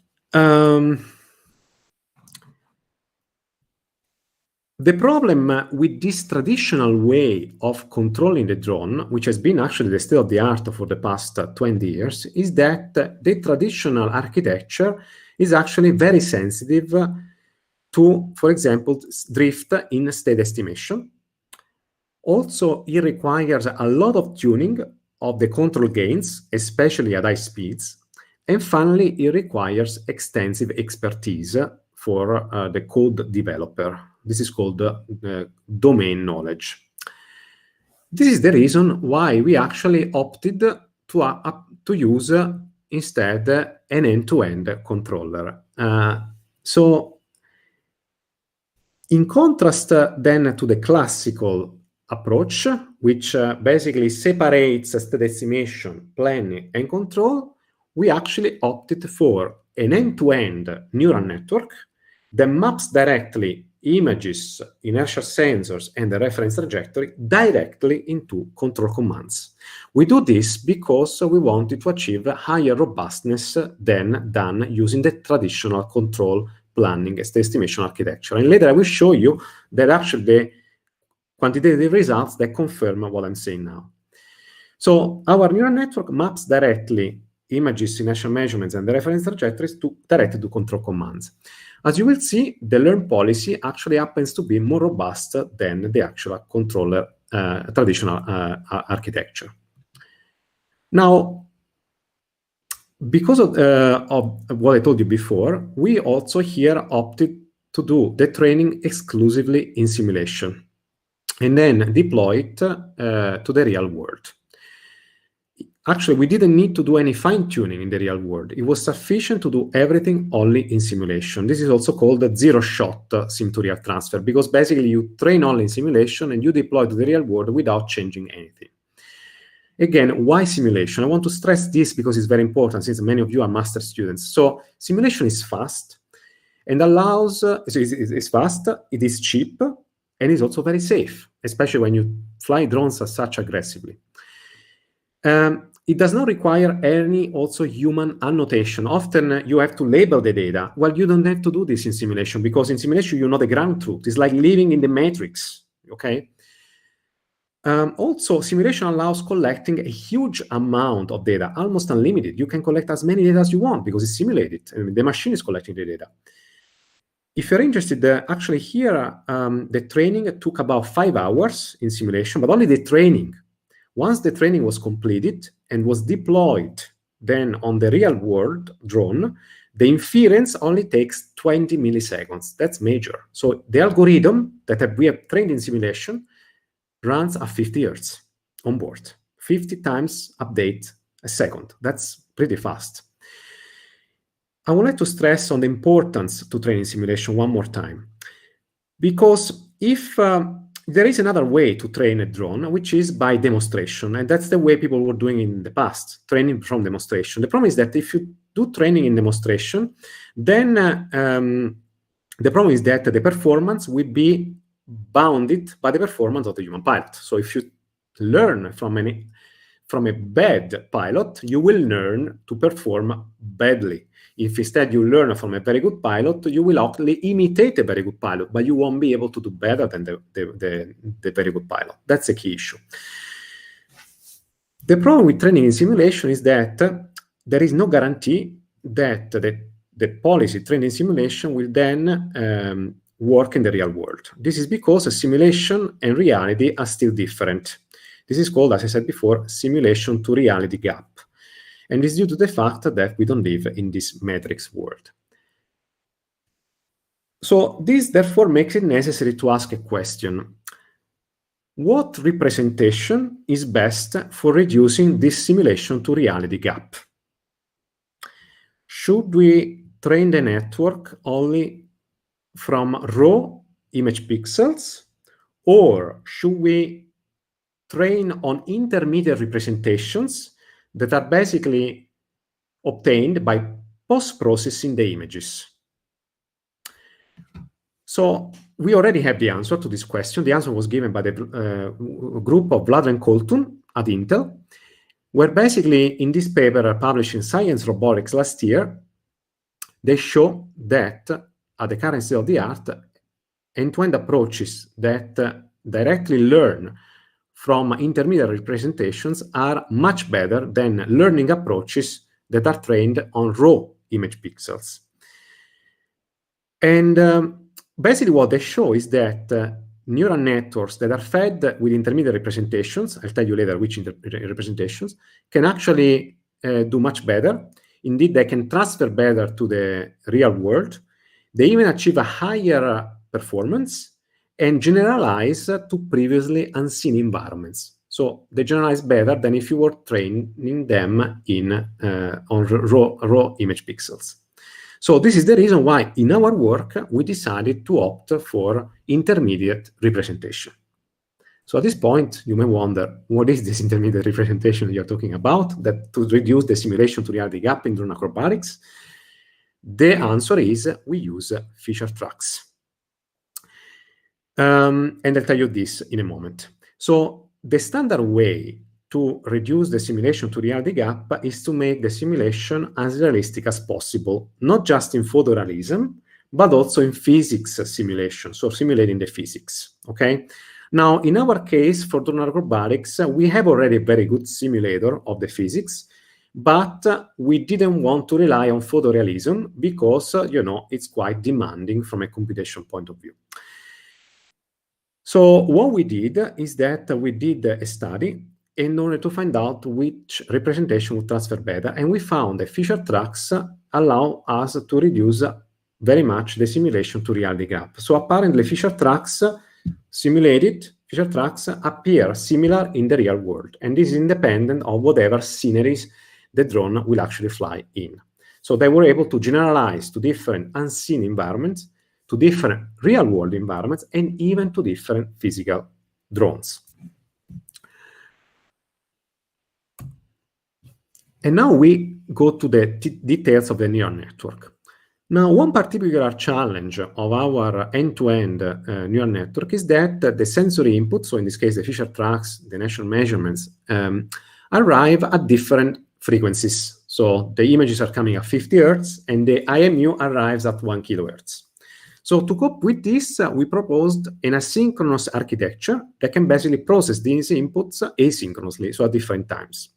the problem with this traditional way of controlling the drone, which has been actually the state of the art for the past 20 years, is that the traditional architecture is actually very sensitive to, for example, drift in state estimation. Also, it requires a lot of tuning of the control gains, especially at high speeds. And finally, it requires extensive expertise for the code developer. This is called domain knowledge. This is the reason why we actually opted to use instead an end-to-end controller. So in contrast then to the classical approach, which basically separates state estimation, planning, and control, we actually opted for an end-to-end neural network that maps directly images, inertial sensors, and the reference trajectory directly into control commands. We do this because we wanted to achieve higher robustness than done using the traditional control planning state estimation architecture. And later I will show you that actually the quantitative results that confirm what I'm saying now. So our neural network maps directly images, inertial measurements, and the reference trajectories directly to control commands. As you will see, the learn policy actually happens to be more robust than the actual controller traditional architecture. Now, because of what I told you before, we also here opted to do the training exclusively in simulation and then deploy it to the real world. Actually, we didn't need to do any fine-tuning in the real world. It was sufficient to do everything only in simulation. This is also called the zero-shot sim-to-real transfer, because basically you train only in simulation and you deploy to the real world without changing anything. Again, why simulation? I want to stress this because it's very important, since many of you are master students. So simulation is fast and allows, it's fast, it is cheap, and is also very safe, especially when you fly drones such aggressively. It does not require any also human annotation. Often you have to label the data. Well, you don't have to do this in simulation, because in simulation you know the ground truth. It's like living in the matrix, okay? Also, simulation allows collecting a huge amount of data, almost unlimited. You can collect as many data as you want because it's simulated. I mean, the machine is collecting the data. If you're interested, actually here, the training took about 5 hours in simulation, but only the training. Once the training was completed and was deployed then on the real world drone, the inference only takes 20 milliseconds. That's major. So the algorithm that we have trained in simulation runs at 50 Hertz on board. 50 times update a second. That's pretty fast. I would like to stress on the importance to train in simulation one more time. Because if there is another way to train a drone, which is by demonstration. And that's the way people were doing in the past, training from demonstration. The problem is that if you do training in demonstration, then the problem is that the performance will be bounded by the performance of the human pilot. So if you learn from a bad pilot, you will learn to perform badly. If instead you learn from a very good pilot, you will only imitate a very good pilot, but you won't be able to do better than the very good pilot. That's a key issue. The problem with training in simulation is that there is no guarantee that the policy trained in simulation will then work in the real world. This is because a simulation and reality are still different. This is called, as I said before, simulation to reality gap. And it's due to the fact that we don't live in this matrix world. So this therefore makes it necessary to ask a question. What representation is best for reducing this simulation to reality gap? Should we train the network only from raw image pixels, or should we train on intermediate representations that are basically obtained by post-processing the images? So we already have the answer to this question. The answer was given by the group of Vlad and Colton at Intel, where basically in this paper published in Science Robotics last year, they show that at the current state of the art, end-to-end approaches that directly learn from intermediate representations are much better than learning approaches that are trained on raw image pixels. And basically what they show is that neural networks that are fed with intermediate representations, I'll tell you later which representations, can actually do much better. Indeed, they can transfer better to the real world. They even achieve a higher performance and generalize to previously unseen environments. So they generalize better than if you were training them on raw image pixels. So this is the reason why in our work we decided to opt for intermediate representation. So at this point, you may wonder, what is this intermediate representation you're talking about, that to reduce the simulation to reality gap in drone acrobatics? The answer is we use feature tracks. And I'll tell you this in a moment. So the standard way to reduce the simulation to reality gap is to make the simulation as realistic as possible, not just in photorealism, but also in physics simulation, so simulating the physics, okay? Now, in our case, for drone acrobatics, we have already a very good simulator of the physics, but we didn't want to rely on photorealism because, it's quite demanding from a computation point of view. So what we did is that we did a study in order to find out which representation would transfer better, and we found that feature tracks allow us to reduce very much the simulation to reality gap. So apparently feature tracks appear similar in the real world, and this is independent of whatever sceneries the drone will actually fly in. So they were able to generalize to different unseen environments, to different real-world environments, and even to different physical drones. And now we go to the details of the neural network. Now, one particular challenge of our end-to-end neural network is that the sensory input, so in this case the feature tracks, the initial measurements, arrive at different frequencies. So the images are coming at 50 Hertz, and the IMU arrives at 1 kilohertz. So to cope with this, we proposed an asynchronous architecture that can basically process these inputs asynchronously, so at different times.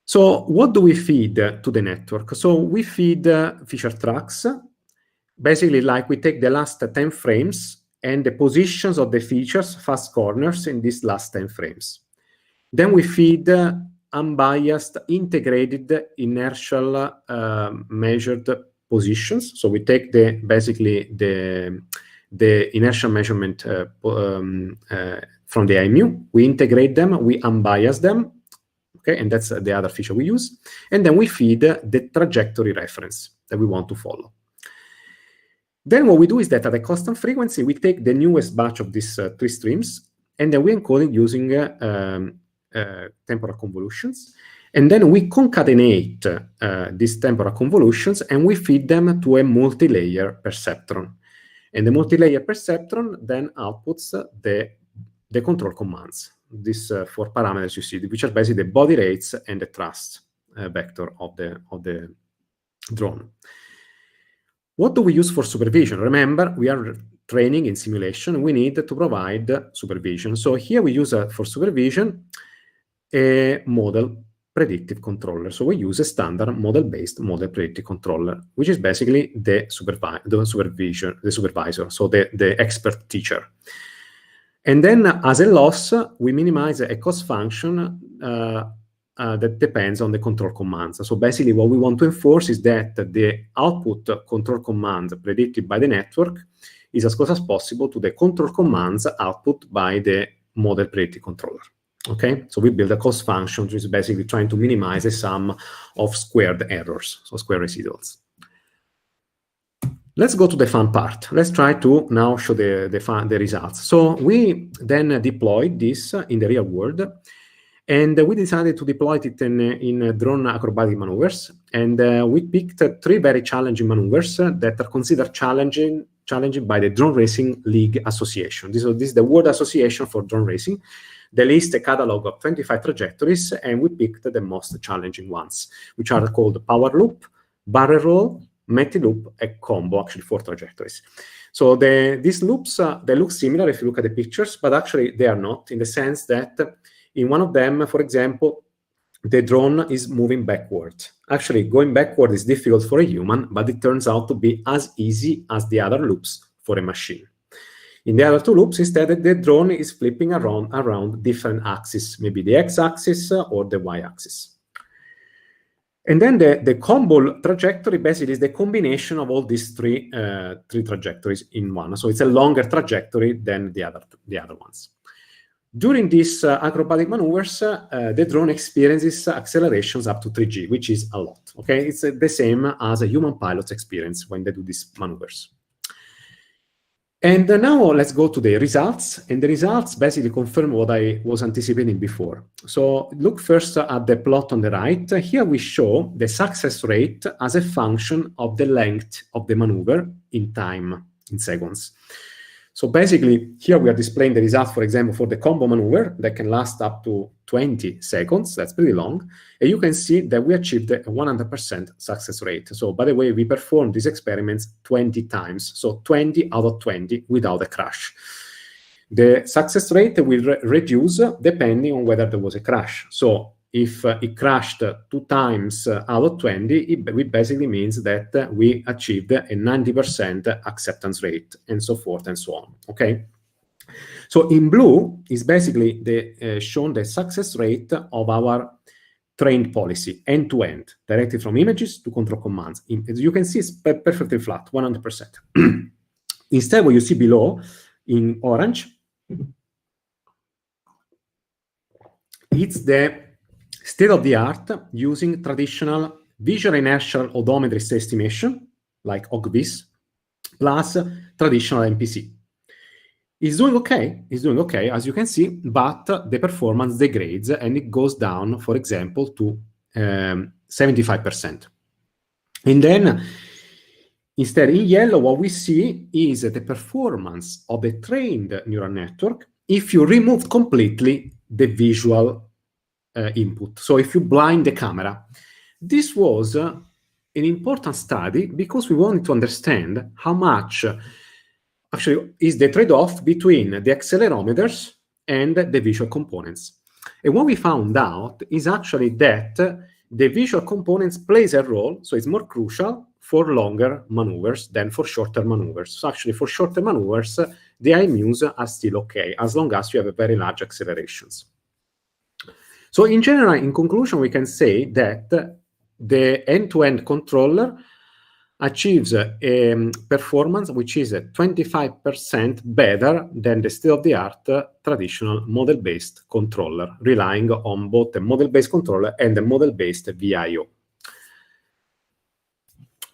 So what do we feed to the network? So we feed feature tracks. Basically, like we take the last 10 frames and the positions of the features, fast corners in these last 10 frames. Then we feed unbiased, integrated, inertial measured positions. So we take basically the inertial measurement from the IMU. We integrate them, we unbias them. Okay, and that's the other feature we use. And then we feed the trajectory reference that we want to follow. Then what we do is that at a constant frequency, we take the newest batch of these 3 streams, and then we encode it using temporal convolutions. And then we concatenate these temporal convolutions, and we feed them to a multi-layer perceptron. And the multi-layer perceptron then outputs the control commands. These 4 parameters you see, which are basically the body rates and the thrust vector of the drone. What do we use for supervision? Remember, we are training in simulation. We need to provide supervision. So here we use for supervision a model predictive controller. So we use a standard model-based model predictive controller, which is basically the supervisor, so the expert teacher. And then as a loss, we minimize a cost function that depends on the control commands. So basically what we want to enforce is that the output control commands predicted by the network is as close as possible to the control commands output by the model predictive controller. Okay, so we build a cost function, which is basically trying to minimize the sum of squared errors, so square residuals. Let's go to the fun part. Let's try to now show the results. So we then deployed this in the real world, and we decided to deploy it in drone acrobatic maneuvers. And we picked 3 very challenging maneuvers that are considered challenging by the Drone Racing League Association. This is the World Association for Drone Racing. They list a catalog of 25 trajectories, and we picked the most challenging ones, which are called power loop, barrel roll, multi-loop, and combo, actually 4 trajectories. So these loops, they look similar if you look at the pictures, but actually they are not, in the sense that in one of them, for example, the drone is moving backward. Actually, going backward is difficult for a human, but it turns out to be as easy as the other loops for a machine. In the other 2 loops, instead, the drone is flipping around different axes, maybe the x-axis or the y-axis. And then the combo trajectory basically is the combination of all these three trajectories in one. So it's a longer trajectory than the other ones. During these acrobatic maneuvers, the drone experiences accelerations up to 3G, which is a lot. Okay, it's the same as a human pilot's experience when they do these maneuvers. And now let's go to the results. And the results basically confirm what I was anticipating before. So look first at the plot on the right. Here we show the success rate as a function of the length of the maneuver in time, in seconds. So basically, here we are displaying the results, for example, for the combo maneuver that can last up to 20 seconds. That's pretty long. And you can see that we achieved a 100% success rate. So by the way, we performed these experiments 20 times. So 20 out of 20 without a crash. The success rate will reduce depending on whether there was a crash. So if it crashed 2 times out of 20, it basically means that we achieved a 90% acceptance rate, and so forth and so on, okay? So in blue is basically shown the success rate of our trained policy, end-to-end, directly from images to control commands. As you can see, it's perfectly flat, 100%. Instead, what you see below, in orange, it's the state-of-the-art using traditional visual inertial odometry state estimation, like OGVIS, plus traditional MPC. It's doing okay, as you can see, but the performance degrades and it goes down, for example, to 75%. And then, instead, in yellow, what we see is the performance of the trained neural network if you remove completely the visual input. So if you blind the camera. This was an important study because we wanted to understand how much actually is the trade-off between the accelerometers and the visual components. And what we found out is actually that the visual components plays a role, so it's more crucial for longer maneuvers than for shorter maneuvers. So actually for shorter maneuvers, the IMUs are still okay, as long as you have a very large accelerations. So in general, in conclusion, we can say that the end-to-end controller achieves a performance which is 25% better than the state-of-the-art traditional model-based controller, relying on both the model-based controller and the model-based VIO.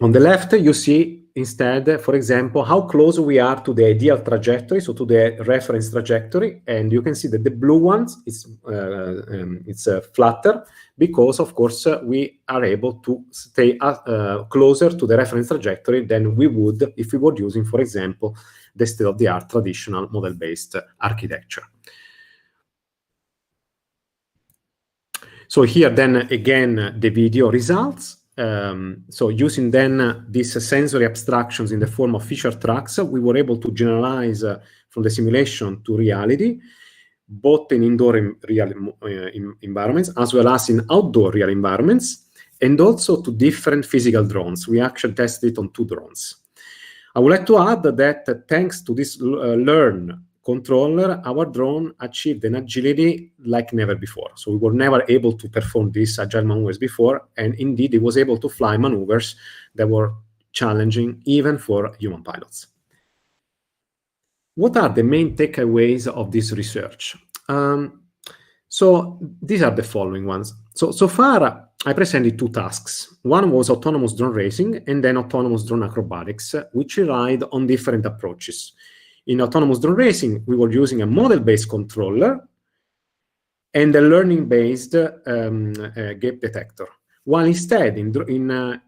On the left, you see instead, for example, how close we are to the ideal trajectory, so to the reference trajectory, and you can see that the blue ones, it's flatter, because, of course, we are able to stay closer to the reference trajectory than we would if we were using, for example, the state-of-the-art traditional model-based architecture. So here, then, again, the video results. So using then these sensory abstractions in the form of feature tracks, we were able to generalize from the simulation to reality, both in indoor real environments as well as in outdoor real environments, and also to different physical drones. We actually tested it on 2 drones. I would like to add that thanks to this learn controller, our drone achieved an agility like never before. So we were never able to perform these agile maneuvers before, and indeed it was able to fly maneuvers that were challenging even for human pilots. What are the main takeaways of this research? So these are the following ones. So far, I presented 2 tasks. One was autonomous drone racing, and then autonomous drone acrobatics, which relied on different approaches. In autonomous drone racing, we were using a model-based controller and a learning-based gap detector. While instead, in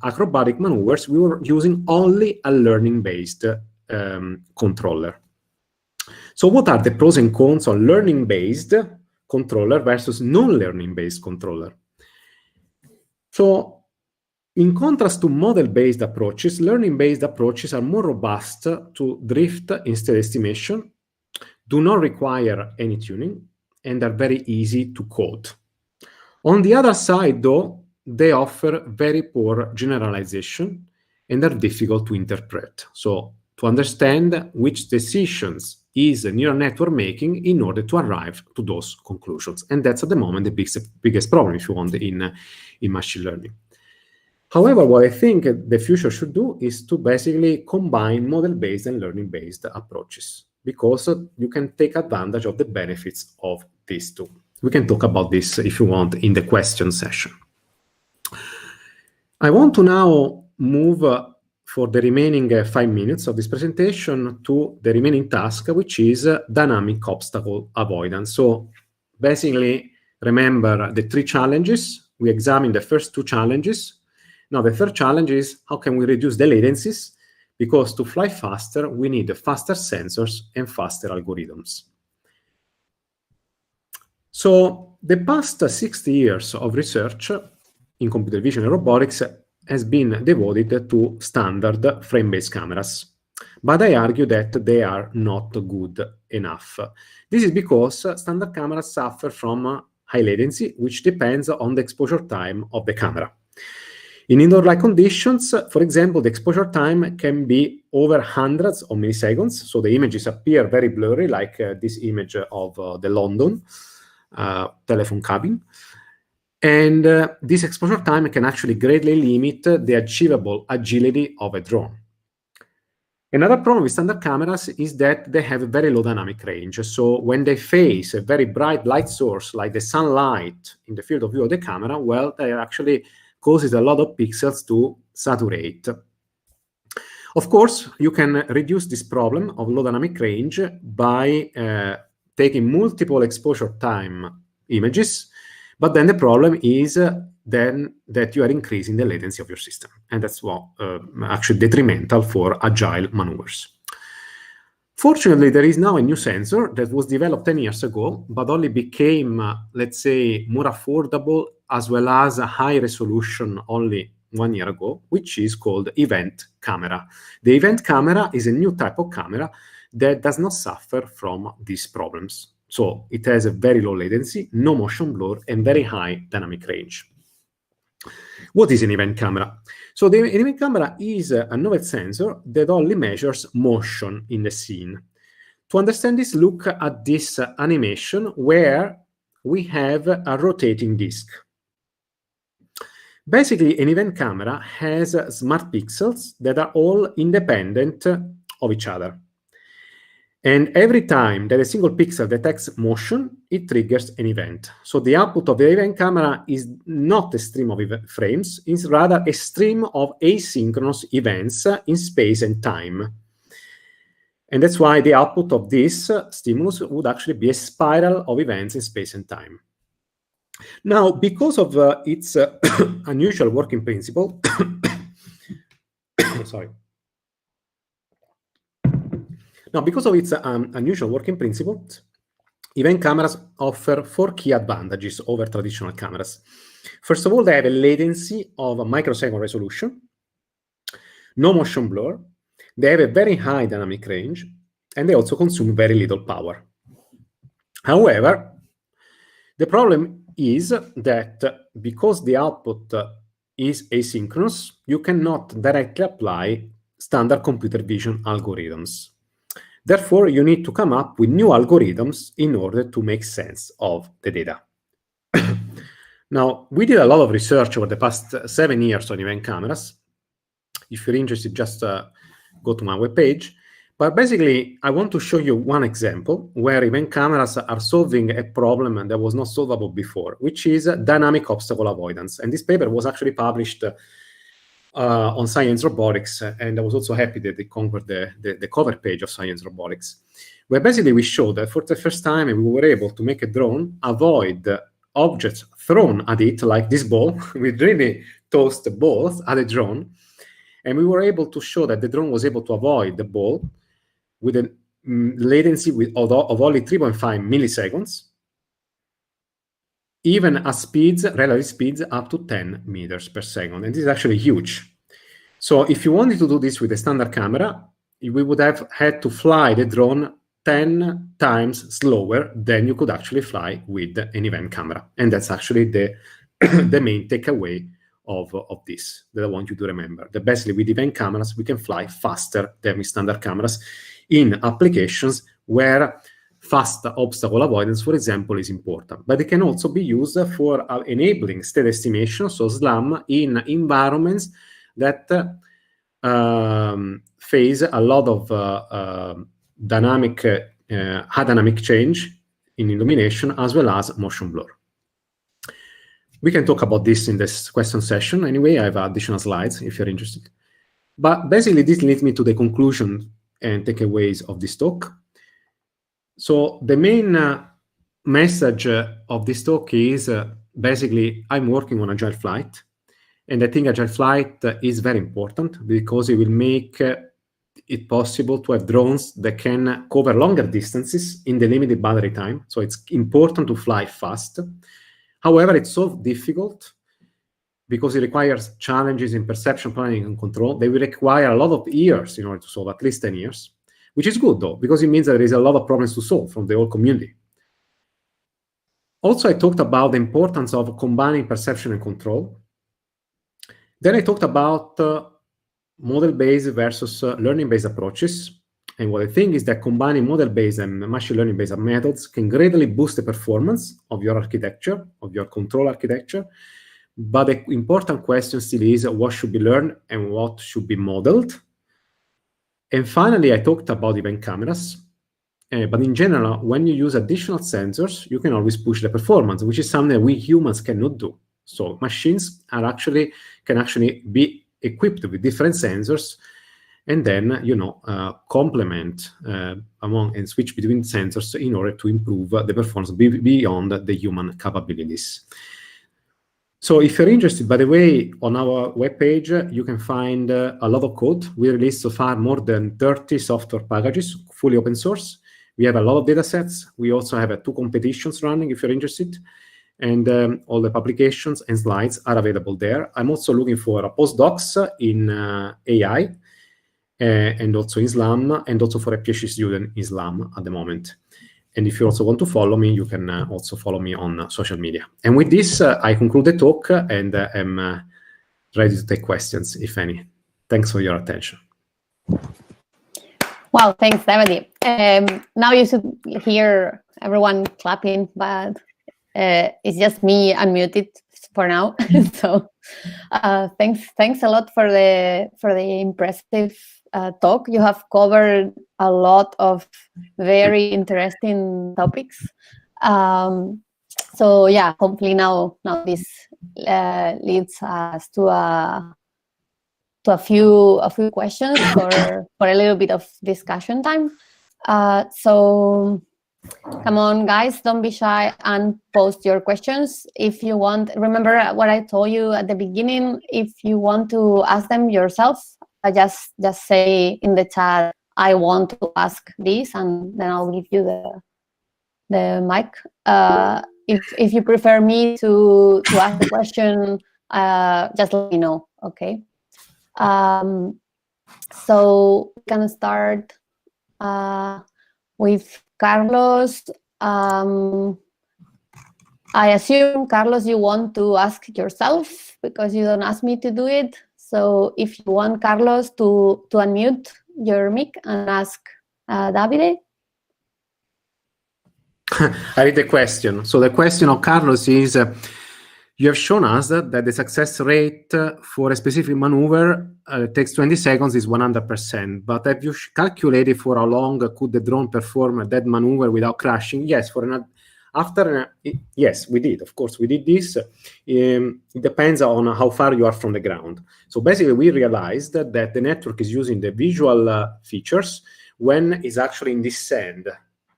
acrobatic maneuvers, we were using only a learning-based controller. So what are the pros and cons of learning-based controller versus non-learning-based controller? So, in contrast to model-based approaches, learning-based approaches are more robust to drift in state estimation, do not require any tuning, and are very easy to code. On the other side, though, they offer very poor generalization and are difficult to interpret. So, to understand which decisions is a neural network making in order to arrive to those conclusions. And that's at the moment the biggest problem, if you want, in machine learning. However, what I think the future should do is to basically combine model-based and learning-based approaches, because you can take advantage of the benefits of these two. We can talk about this, if you want, in the question session. I want to now move for the remaining 5 minutes of this presentation to the remaining task, which is dynamic obstacle avoidance. So basically, remember the 3 challenges. We examined the first 2 challenges. Now, the third challenge is how can we reduce the latencies? Because to fly faster, we need faster sensors and faster algorithms. So the past 60 years of research in computer vision and robotics has been devoted to standard frame-based cameras. But I argue that they are not good enough. This is because standard cameras suffer from high latency, which depends on the exposure time of the camera. In indoor-like conditions, for example, the exposure time can be over hundreds of milliseconds, so the images appear very blurry, like this image of the London telephone cabin. And this exposure time can actually greatly limit the achievable agility of a drone. Another problem with standard cameras is that they have a very low dynamic range. So when they face a very bright light source, like the sunlight in the field of view of the camera, well, they actually causes a lot of pixels to saturate. Of course, you can reduce this problem of low dynamic range by taking multiple exposure time images, but then the problem is then that you are increasing the latency of your system. And that's what actually detrimental for agile maneuvers. Fortunately, there is now a new sensor that was developed 10 years ago, but only became, let's say, more affordable as well as a high resolution only 1 year ago, which is called event camera. The event camera is a new type of camera that does not suffer from these problems. So it has a very low latency, no motion blur, and very high dynamic range. What is an event camera? So an event camera is a novel sensor that only measures motion in the scene. To understand this, look at this animation where we have a rotating disc. Basically, an event camera has smart pixels that are all independent of each other. And every time that a single pixel detects motion, it triggers an event. So the output of the event camera is not a stream of frames, it's rather a stream of asynchronous events in space and time. And that's why the output of this stimulus would actually be a spiral of events in space and time. Now, because of its unusual working principle, sorry. Now, because of its unusual working principle, event cameras offer 4 key advantages over traditional cameras. First of all, they have a latency of a microsecond resolution, no motion blur, they have a very high dynamic range, and they also consume very little power. However, the problem is that because the output is asynchronous, you cannot directly apply standard computer vision algorithms. Therefore, you need to come up with new algorithms in order to make sense of the data. Now, we did a lot of research over the past 7 years on event cameras. If you're interested, just go to my webpage. But basically, I want to show you one example where event cameras are solving a problem that was not solvable before, which is dynamic obstacle avoidance. And this paper was actually published on Science Robotics, and I was also happy that they conquered the cover page of Science Robotics, where basically we showed that for the first time we were able to make a drone avoid objects thrown at it, like this ball. We really tossed the balls at a drone, and we were able to show that the drone was able to avoid the ball with a latency of only 3.5 milliseconds, even at speeds, relative speeds, up to 10 meters per second. And this is actually huge. So if you wanted to do this with a standard camera, we would have had to fly the drone 10 times slower than you could actually fly with an event camera. And that's actually the main takeaway of this that I want you to remember. That basically with event cameras, we can fly faster than with standard cameras in applications where fast obstacle avoidance, for example, is important. But it can also be used for enabling state estimation, so SLAM, in environments that face a lot of high dynamic change in illumination, as well as motion blur. We can talk about this in this question session. Anyway, I have additional slides if you're interested. But basically, this leads me to the conclusion and takeaways of this talk. So the main message of this talk is basically I'm working on agile flight, and I think agile flight is very important because it will make it possible to have drones that can cover longer distances in the limited battery time. So it's important to fly fast. However, it's so difficult because it requires challenges in perception, planning, and control. They will require a lot of years in order to solve, at least 10 years. Which is good, though, because it means that there is a lot of problems to solve from the whole community. Also, I talked about the importance of combining perception and control. Then I talked about model-based versus learning-based approaches. And what I think is that combining model-based and machine learning-based methods can greatly boost the performance of your architecture, of your control architecture. But the important question still is what should be learned and what should be modeled. And finally, I talked about event cameras. But in general, when you use additional sensors, you can always push the performance, which is something that we humans cannot do. So machines can actually be equipped with different sensors, and then complement among and switch between sensors in order to improve the performance beyond the human capabilities. So if you're interested, by the way, on our webpage, you can find a lot of code. We released so far more than 30 software packages, fully open source. We have a lot of data sets. We also have 2 competitions running if you're interested. And all the publications and slides are available there. I'm also looking for postdocs in AI and also in SLAM, and also for a PhD student in SLAM at the moment. And if you also want to follow me, you can also follow me on social media. And with this, I conclude the talk and am ready to take questions, if any. Thanks for your attention. Wow, thanks, Davide. Now you should hear everyone clapping, but it's just me unmuted for now. So thanks a lot for the impressive talk. You have covered a lot of very interesting topics. So yeah, hopefully now this leads us to a few questions for a little bit of discussion time. So come on, guys, don't be shy and post your questions. If you want, remember what I told you at the beginning. If you want to ask them yourself, just say in the chat, I want to ask this, and then I'll give you the mic. If you prefer me to ask the question, just let me know, okay? So we can start with Carlos. I assume, Carlos, you want to ask yourself because you don't ask me to do it. So if you want, Carlos, to unmute your mic and ask Davide. I read the question. So the question of Carlos is, you have shown us that the success rate for a specific maneuver takes 20 seconds is 100%. But have you calculated for how long could the drone perform that maneuver without crashing? Yes, yes, we did. Of course, we did this. It depends on how far you are from the ground. So basically, we realized that the network is using the visual features when it's actually in descent,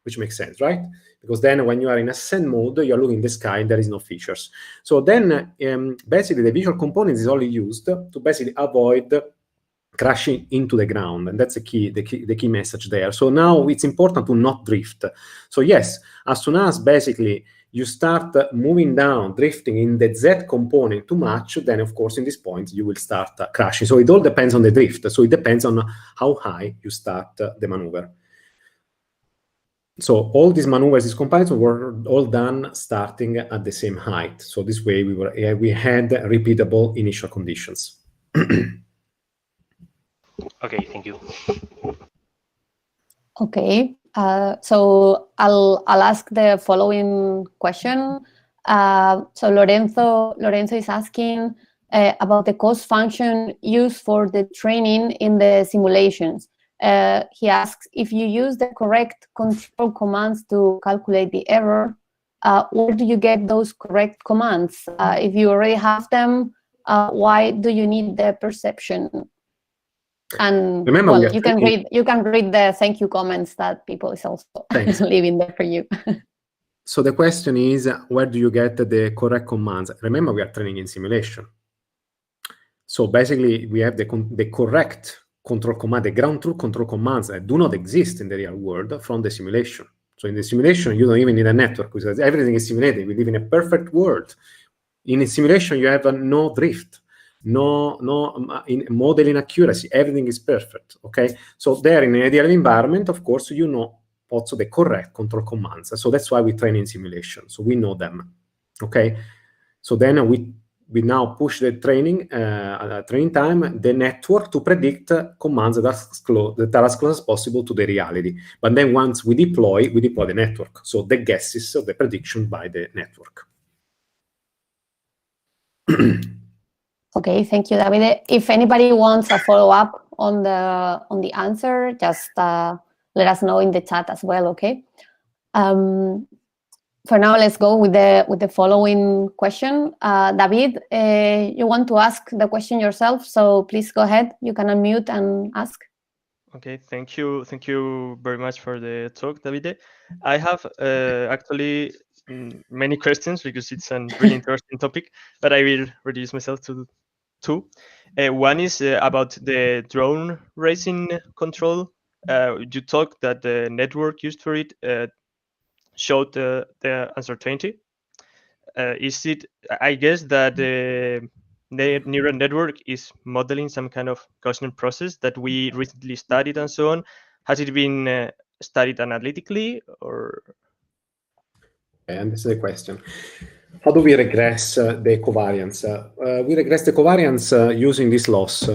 which makes sense, right? Because then when you are in ascent mode, you're looking in the sky and there is no features. So then basically the visual component is only used to basically avoid crashing into the ground. And that's the key message there. So now it's important to not drift. So yes, as soon as basically you start moving down, drifting in the Z component too much, then of course in this point you will start crashing. So it all depends on the drift. So it depends on how high you start the maneuver. So all these maneuvers, these components were all done starting at the same height. So this way we had repeatable initial conditions. Okay, thank you. Okay, so I'll ask the following question. So Lorenzo is asking about the cost function used for the training in the simulations. He asks, if you use the correct control commands to calculate the error, where do you get those correct commands? If you already have them, why do you need the perception? And remember, well, you can read the thank you comments that people is also leaving there for you. So the question is, where do you get the correct commands? Remember, we are training in simulation. So basically, we have the correct control command, the ground truth control commands that do not exist in the real world from the simulation. So in the simulation, you don't even need a network because everything is simulated. We live in a perfect world. In a simulation, you have no drift, no in modeling accuracy. Everything is perfect, okay? So there in an ideal environment, of course, you know also the correct control commands. So that's why we train in simulation. So we know them. Okay. So then we now push the training time, the network, to predict commands that are as close as possible to the reality. But then once we deploy the network. So the guesses of the prediction by the network. Okay, thank you, Davide. If anybody wants a follow-up on the answer, just let us know in the chat as well, okay? For now, let's go with the following question. David, you want to ask the question yourself, so please go ahead. You can unmute and ask. Okay, thank you very much for the talk, Davide. I have actually many questions because it's a really interesting topic, but I will reduce myself to two. One is about the drone racing control. You talked that the network used for it showed the uncertainty. Is it? I guess that the neural network is modeling some kind of Gaussian process that we recently studied and so on. Has it been studied analytically, or? And this is the question. How do we regress the covariance? We regress the covariance using this loss.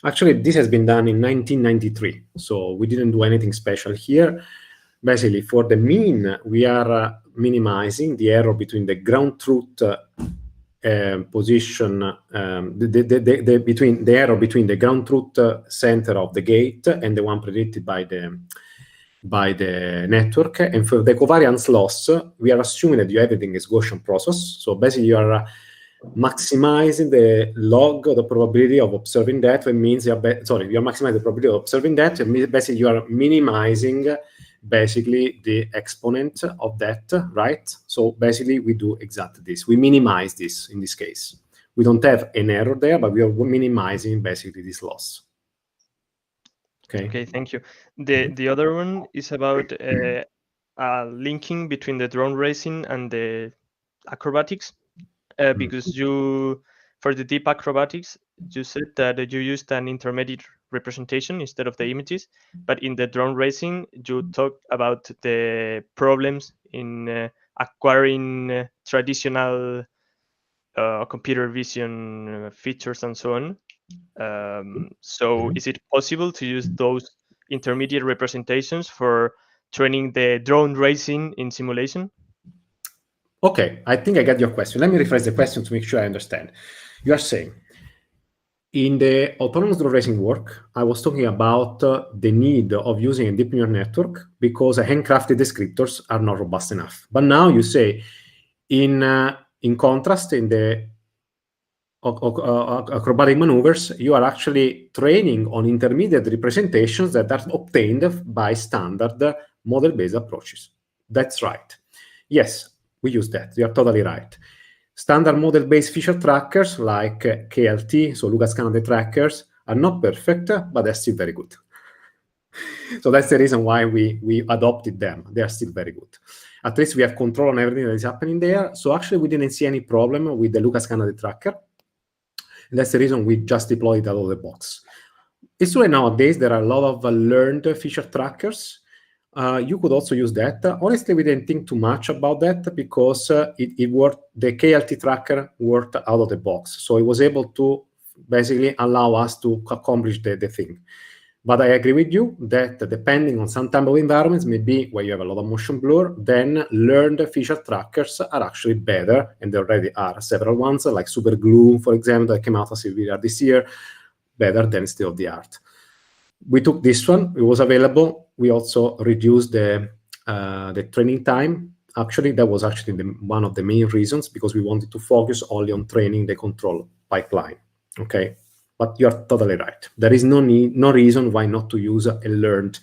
Actually, this has been done in 1993, so we didn't do anything special here. Basically, for the mean, we are minimizing the error between the ground truth position, between the error between the ground truth center of the gate and the one predicted by the network. And for the covariance loss, we are assuming that everything is Gaussian process. So basically, you are maximizing the log of the probability of observing that. It means you are maximizing the probability of observing that. And basically, you are minimizing basically the exponent of that, right? So basically, we do exactly this. We minimize this in this case. We don't have an error there, but we are minimizing basically this loss. Okay, thank you. The other one is about linking between the drone racing and the acrobatics, because for the deep acrobatics, you said that you used an intermediate representation instead of the images, but in the drone racing, you talked about the problems in acquiring traditional computer vision features and so on. So is it possible to use those intermediate representations for training the drone racing in simulation? Okay, I think I get your question. Let me rephrase the question to make sure I understand. You are saying, in the autonomous drone racing work, I was talking about the need of using a deep neural network because handcrafted descriptors are not robust enough. But now you say, in contrast, in the acrobatic maneuvers, you are actually training on intermediate representations that are obtained by standard model-based approaches. That's right. Yes, we use that. You are totally right. Standard model-based feature trackers like KLT, so Lucas Canada trackers, are not perfect, but they're still very good. So that's the reason why we adopted them. They are still very good. At least we have control on everything that is happening there. So actually, we didn't see any problem with the Lucas Canada tracker. And that's the reason we just deployed it out of the box. It's true nowadays there are a lot of learned feature trackers. You could also use that. Honestly, we didn't think too much about that because it worked. The KLT tracker worked out of the box, so it was able to basically allow us to accomplish the thing. But I agree with you that depending on some type of environments, maybe where you have a lot of motion blur, then learned feature trackers are actually better, and there already are several ones like Superglue, for example, that came out as this year, better than state of the art. We took this one; it was available. We also reduced the training time. Actually, that was actually one of the main reasons, because we wanted to focus only on training the control pipeline. Okay. But you are totally right. There is no reason why not to use a learned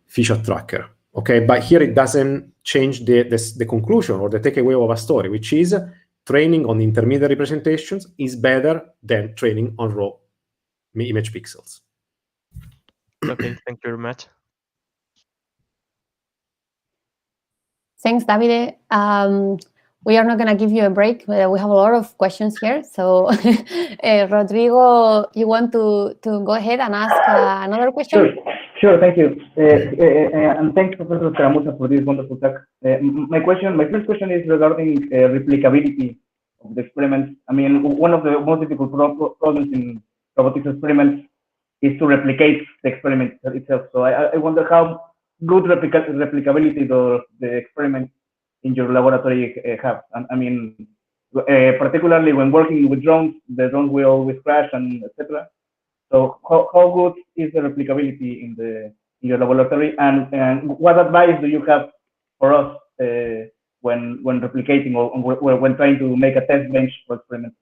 feature tracker. Okay, but here it doesn't change the conclusion or the takeaway of a story, which is training on intermediate representations is better than training on raw image pixels. Okay, thank you very much. Thanks, Davide. We are not going to give you a break. We have a lot of questions here. So, Rodrigo, you want to go ahead and ask another question? Sure, thank you. And thanks, Professor Scaramuzza, for this wonderful talk. My first question is regarding replicability of the experiments. I mean, one of the most difficult problems in robotics experiments is to replicate the experiment itself. So I wonder how good replicability the experiment in your laboratory have. I mean, particularly when working with drones, the drones will always crash and etc. So how good is the replicability in your laboratory, and what advice do you have for us when replicating or when trying to make a test bench for experiments?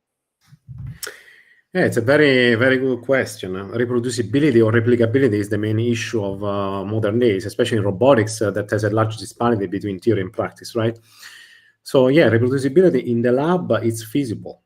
Yeah, it's a very, very good question. Reproducibility or replicability is the main issue of modern days, especially in robotics that has a large disparity between theory and practice, right? So yeah, reproducibility in the lab is feasible.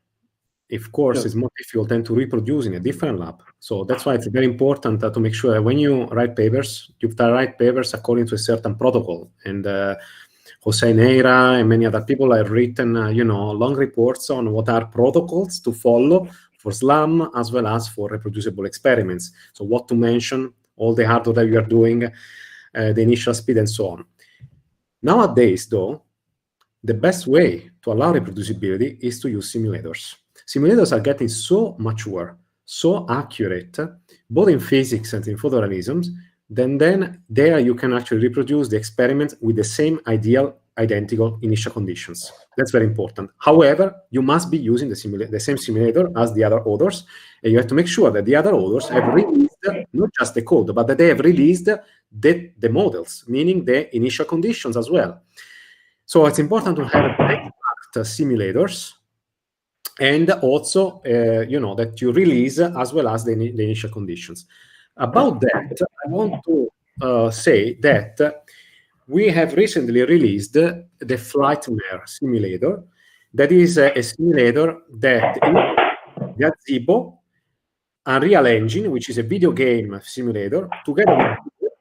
Of course, it's more difficult than to reproduce in a different lab. So that's why it's very important to make sure that when you write papers, you write papers according to a certain protocol. And Jose Neira and many other people have written, long reports on what are protocols to follow for SLAM as well as for reproducible experiments. So what to mention, all the hardware that you are doing, the initial speed, and so on. Nowadays, though, the best way to allow reproducibility is to use simulators. Simulators are getting so mature, so accurate, both in physics and in photorealisms, then there you can actually reproduce the experiment with the same identical initial conditions. That's very important. However, you must be using the same simulator as the other authors, and you have to make sure that the other authors have released not just the code, but that they have released the models, meaning the initial conditions as well. So it's important to have exact simulators, and also, that you release as well as the initial conditions. About that, I want to say that we have recently released the Flightmare simulator. That is a simulator that is the Gazebo, Unreal Engine, which is a video game simulator, together with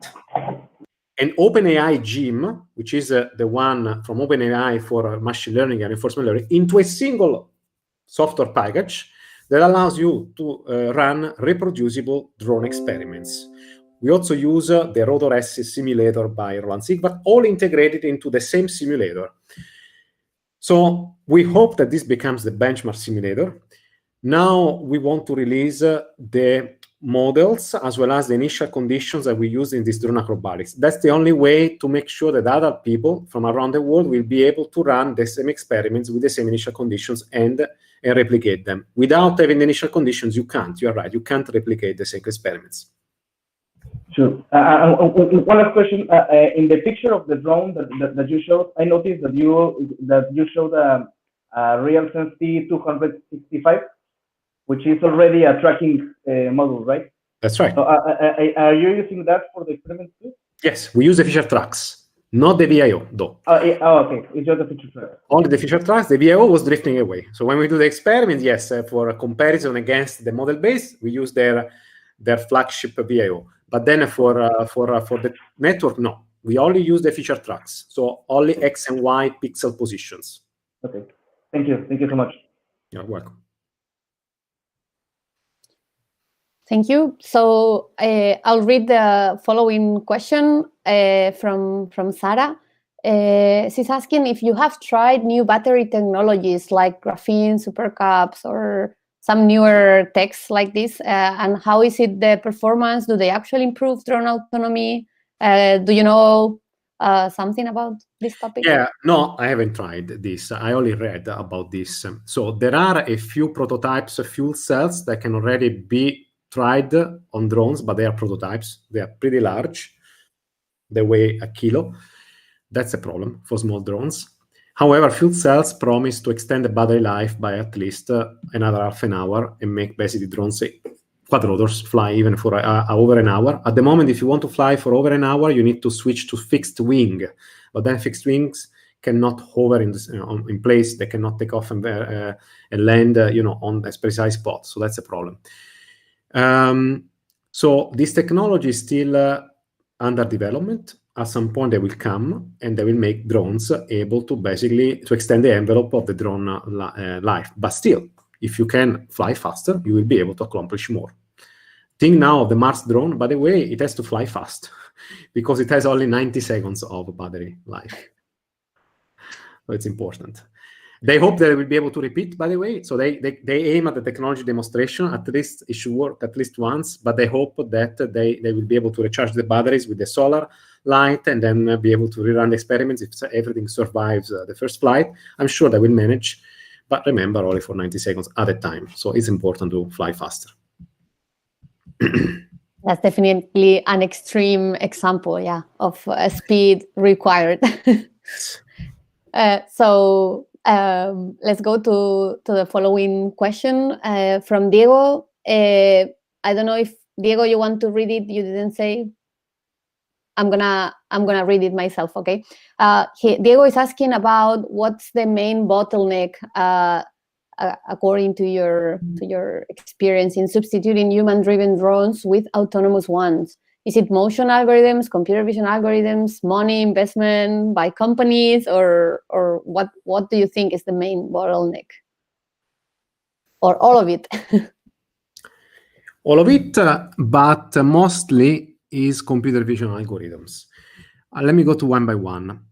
an OpenAI Gym, which is the one from OpenAI for machine learning and reinforcement learning, into a single software package that allows you to run reproducible drone experiments. We also use the Rotor S simulator by Roland Siegwart, all integrated into the same simulator. So we hope that this becomes the benchmark simulator. Now we want to release the models as well as the initial conditions that we use in this drone acrobatics. That's the only way to make sure that other people from around the world will be able to run the same experiments with the same initial conditions and replicate them. Without having the initial conditions, you can't. You're right. You can't replicate the same experiments. Sure. One last question. In the picture of the drone that you showed, I noticed that you showed a real Sense 265, which is already a tracking model, right? That's right. So are you using that for the experiment too? Yes, we use the feature tracks, not the VIO, though. Okay. It's just the feature tracks. Only the feature tracks. The VIO was drifting away. So when we do the experiment, yes, for a comparison against the model base, we use their flagship VIO. But then for the network, no. We only use the feature tracks. So only X and Y pixel positions. Okay. Thank you. Thank you so much. You're welcome. Thank you. So I'll read the following question from Sarah. She's asking if you have tried new battery technologies like graphene, supercaps, or some newer techs like this, and how is it the performance? Do they actually improve drone autonomy? Do you know something about this topic? Yeah, no, I haven't tried this. I only read about this. So there are a few prototypes of fuel cells that can already be tried on drones, but they are prototypes. They are pretty large. They weigh 1 kilo. That's a problem for small drones. However, fuel cells promise to extend the battery life by at least another half an hour and make basically drones, quadrotors, fly even for over an hour. At the moment, if you want to fly for over an hour, you need to switch to fixed wing. But then fixed wings cannot hover in place. They cannot take off and land on a precise spot. So that's a problem. So this technology is still under development. At some point they will come and they will make drones able to basically to extend the envelope of the drone life. But still, if you can fly faster, you will be able to accomplish more. think now of the Mars drone. By the way, it has to fly fast because it has only 90 seconds of battery life. So it's important. They hope they will be able to repeat, by the way. So they aim at the technology demonstration. At least it should work at least once, but they hope that they will be able to recharge the batteries with the solar light and then be able to rerun the experiments if everything survives the first flight. I'm sure they will manage, but remember, only for 90 seconds at a time. So it's important to fly faster. That's definitely an extreme example, yeah, of speed required. So let's go to the following question from Diego. I don't know if Diego, you want to read it. You didn't say. I'm gonna read it myself. Okay. Diego is asking about what's the main bottleneck according to your experience in substituting human-driven drones with autonomous ones. Is it motion algorithms, computer vision algorithms, money, investment by companies, or what do you think is the main bottleneck? Or all of it? All of it, but mostly is computer vision algorithms. Let me go to one by one.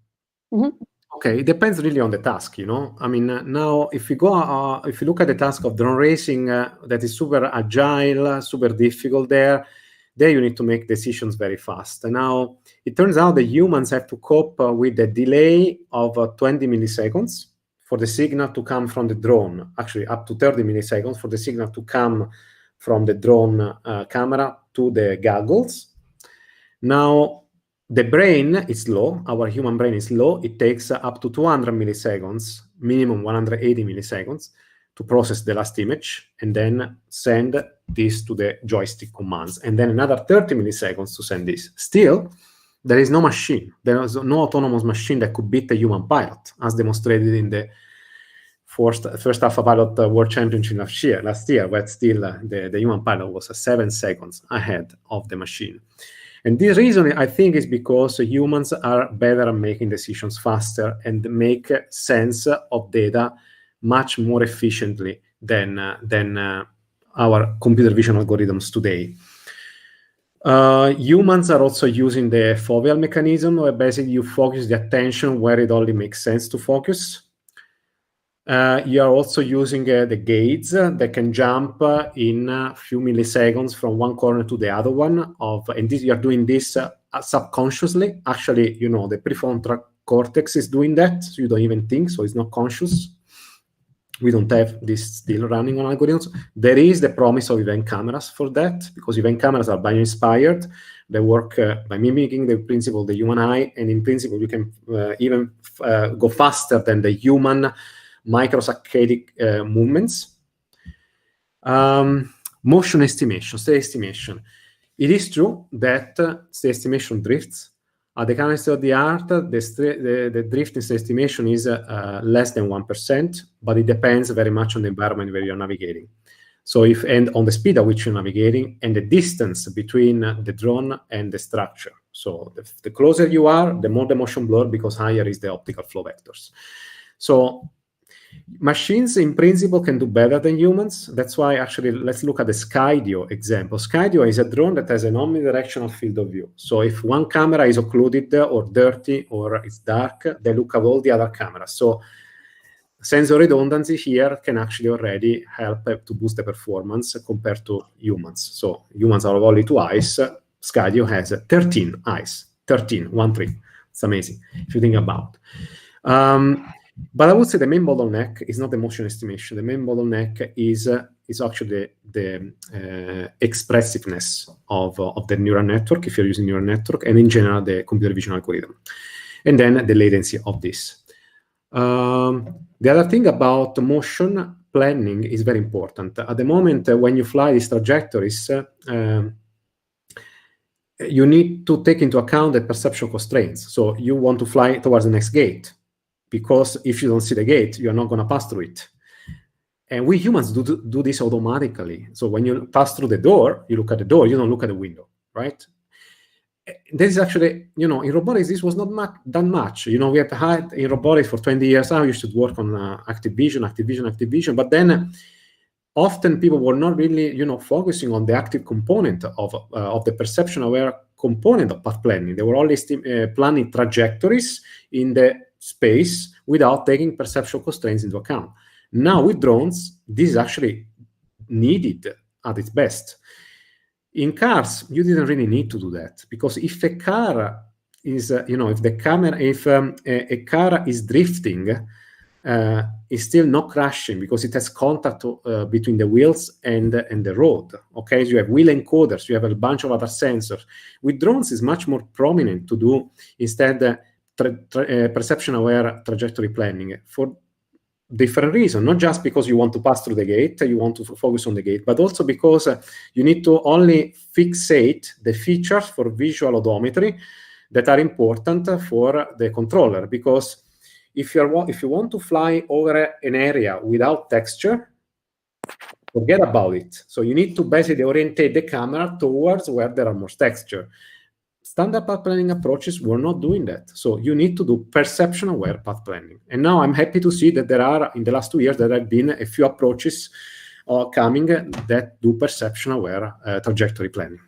Mm-hmm. Okay, it depends really on the task, you know. I mean, now if you look at the task of drone racing, that is super agile, super difficult there you need to make decisions very fast. And now it turns out that humans have to cope with a delay of 20 milliseconds for the signal to come from the drone, actually up to 30 milliseconds for the signal to come from the drone camera to the goggles. Now, the brain is slow. Our human brain is slow. It takes up to 200 milliseconds, minimum 180 milliseconds, to process the last image and then send this to the joystick commands, and then another 30 milliseconds to send this. Still, there is no machine. There is no autonomous machine that could beat a human pilot, as demonstrated in the first Alpha Pilot World Championship last year, where still the human pilot was 7 seconds ahead of the machine. And this reason, I think, is because humans are better at making decisions faster and make sense of data much more efficiently than our computer vision algorithms today. Humans are also using the foveal mechanism, where basically you focus the attention where it only makes sense to focus. You are also using the gates that can jump in a few milliseconds from one corner to the other one. And you are doing this subconsciously. Actually, you know, the prefrontal cortex is doing that, so you don't even think, so it's not conscious. We don't have this still running on algorithms. There is the promise of event cameras for that, because event cameras are bio-inspired. They work by mimicking the principle of the human eye, and in principle, you can even go faster than the human microsaccadic movements. Motion estimation, state estimation. It is true that state estimation drifts. At the current state of the art, the drift in state estimation is less than 1%, but it depends very much on the environment where you're navigating. So and on the speed at which you're navigating and the distance between the drone and the structure. So the closer you are, the more the motion blur, because higher is the optical flow vectors. So machines in principle can do better than humans. That's why actually let's look at the Skydio example. Skydio is a drone that has an omnidirectional field of view. So if one camera is occluded or dirty or it's dark, they look at all the other cameras. So sensor redundancy here can actually already help to boost the performance compared to humans. So humans are only 2 eyes. Skydio has 13 eyes. 13, 1, 3. It's amazing if you think about. But I would say the main bottleneck is not the motion estimation. The main bottleneck is actually the expressiveness of the neural network, if you're using neural network, and in general, the computer vision algorithm. And then the latency of this. The other thing about motion planning is very important. At the moment, when you fly these trajectories, you need to take into account the perception constraints. So you want to fly towards the next gate, because if you don't see the gate, you're not going to pass through it. And we humans do this automatically. So when you pass through the door, you look at the door, you don't look at the window, right? This is actually, you know, in robotics, this was not done much. You know, we have had in robotics for 20 years, you should work on active vision. But then often people were not really, focusing on the active component of the perception-aware component of path planning. They were only planning trajectories in the space without taking perceptual constraints into account. Now with drones, this is actually needed at its best. In cars, you didn't really need to do that, because if a car is, if a car is drifting, it's still not crashing because it has contact between the wheels and the road. Okay, so you have wheel encoders, you have a bunch of other sensors. With drones, it's much more prominent to do instead perception-aware trajectory planning for different reasons, not just because you want to pass through the gate, you want to focus on the gate, but also because you need to only fixate the features for visual odometry that are important for the controller. Because if you want to fly over an area without texture, forget about it. So you need to basically orientate the camera towards where there are more texture. Standard path planning approaches were not doing that. So you need to do perception-aware path planning. And now I'm happy to see that there are, in the last 2 years, there have been a few approaches coming that do perception-aware trajectory planning.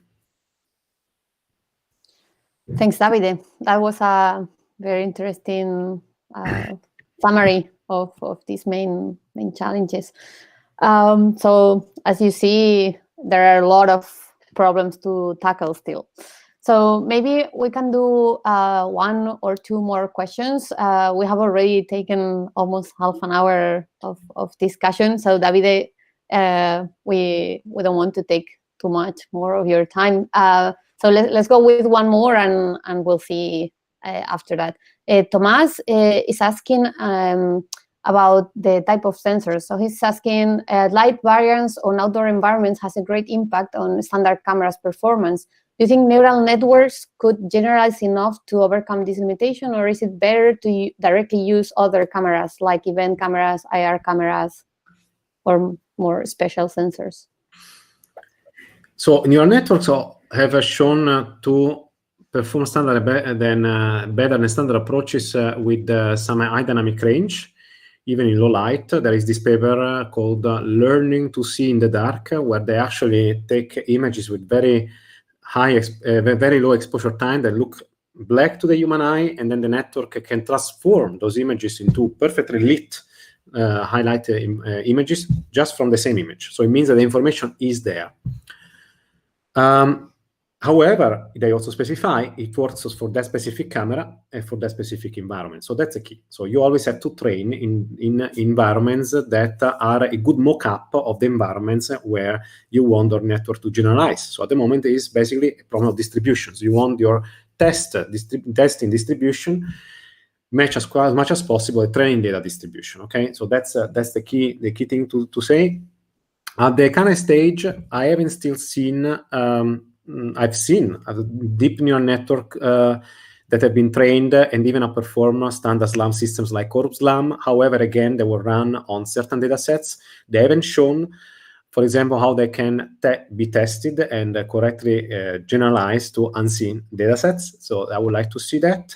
Thanks, Davide. That was a very interesting summary of these main challenges. So as you see, there are a lot of problems to tackle still. So maybe we can do 1 or 2 more questions. We have already taken almost half an hour of discussion. So Davide, we don't want to take too much more of your time. So let's go with 1 more and we'll see after that. Tomas is asking about the type of sensors. So he's asking, light variance on outdoor environments has a great impact on standard cameras' performance. Do you think neural networks could generalize enough to overcome this limitation, or is it better to directly use other cameras like event cameras, IR cameras, or more special sensors? So neural networks have shown to perform better than standard approaches with some high dynamic range, even in low light. There is this paper called Learning to See in the Dark, where they actually take images with very low exposure time that look black to the human eye, and then the network can transform those images into perfectly lit highlight images just from the same image. So it means that the information is there. However, they also specify it works for that specific camera and for that specific environment. So that's the key. So you always have to train in environments that are a good mock-up of the environments where you want your network to generalize. So at the moment, it is basically a problem of distributions. You want your testing distribution match as much as possible the training data distribution. Okay, so that's the key thing to say. At the current stage, I haven't still seen. I've seen a deep neural network that have been trained and even outperform standard SLAM systems like CorpSLAM. However, again, they were run on certain data sets. They haven't shown, for example, how they can be tested and correctly generalized to unseen data sets. So I would like to see that.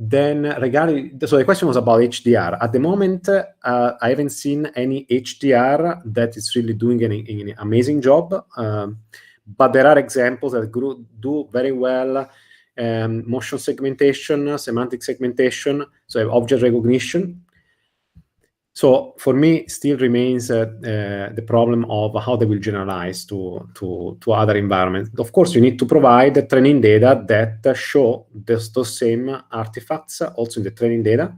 Then so the question was about HDR. At the moment, I haven't seen any HDR that is really doing an amazing job, but there are examples that do very well motion segmentation, semantic segmentation, so object recognition. So for me, still remains the problem of how they will generalize to other environments. Of course, you need to provide the training data that show those same artifacts also in the training data.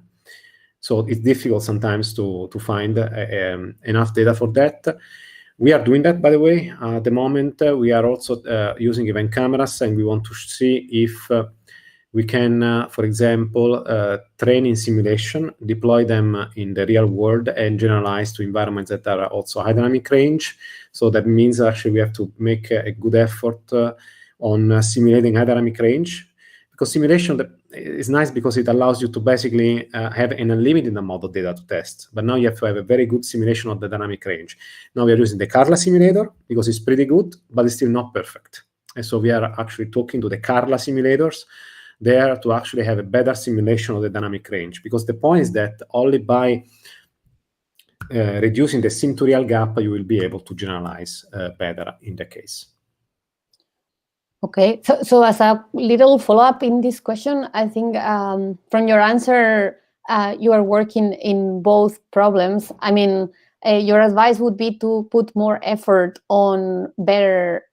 So it's difficult sometimes to find enough data for that. We are doing that, by the way. At the moment, we are also using event cameras, and we want to see if we can, for example, train in simulation, deploy them in the real world, and generalize to environments that are also high dynamic range. So that means actually we have to make a good effort on simulating high dynamic range, because simulation is nice because it allows you to basically have an unlimited amount of data to test. But now you have to have a very good simulation of the dynamic range. Now we are using the Carla simulator because it's pretty good, but it's still not perfect. And so we are actually talking to the Carla simulators there to actually have a better simulation of the dynamic range, because the point is that only by reducing the sim to real gap, you will be able to generalize better in the case. Okay, so as a little follow-up in this question, I think from your answer, you are working in both problems. I mean, your advice would be to put more effort on better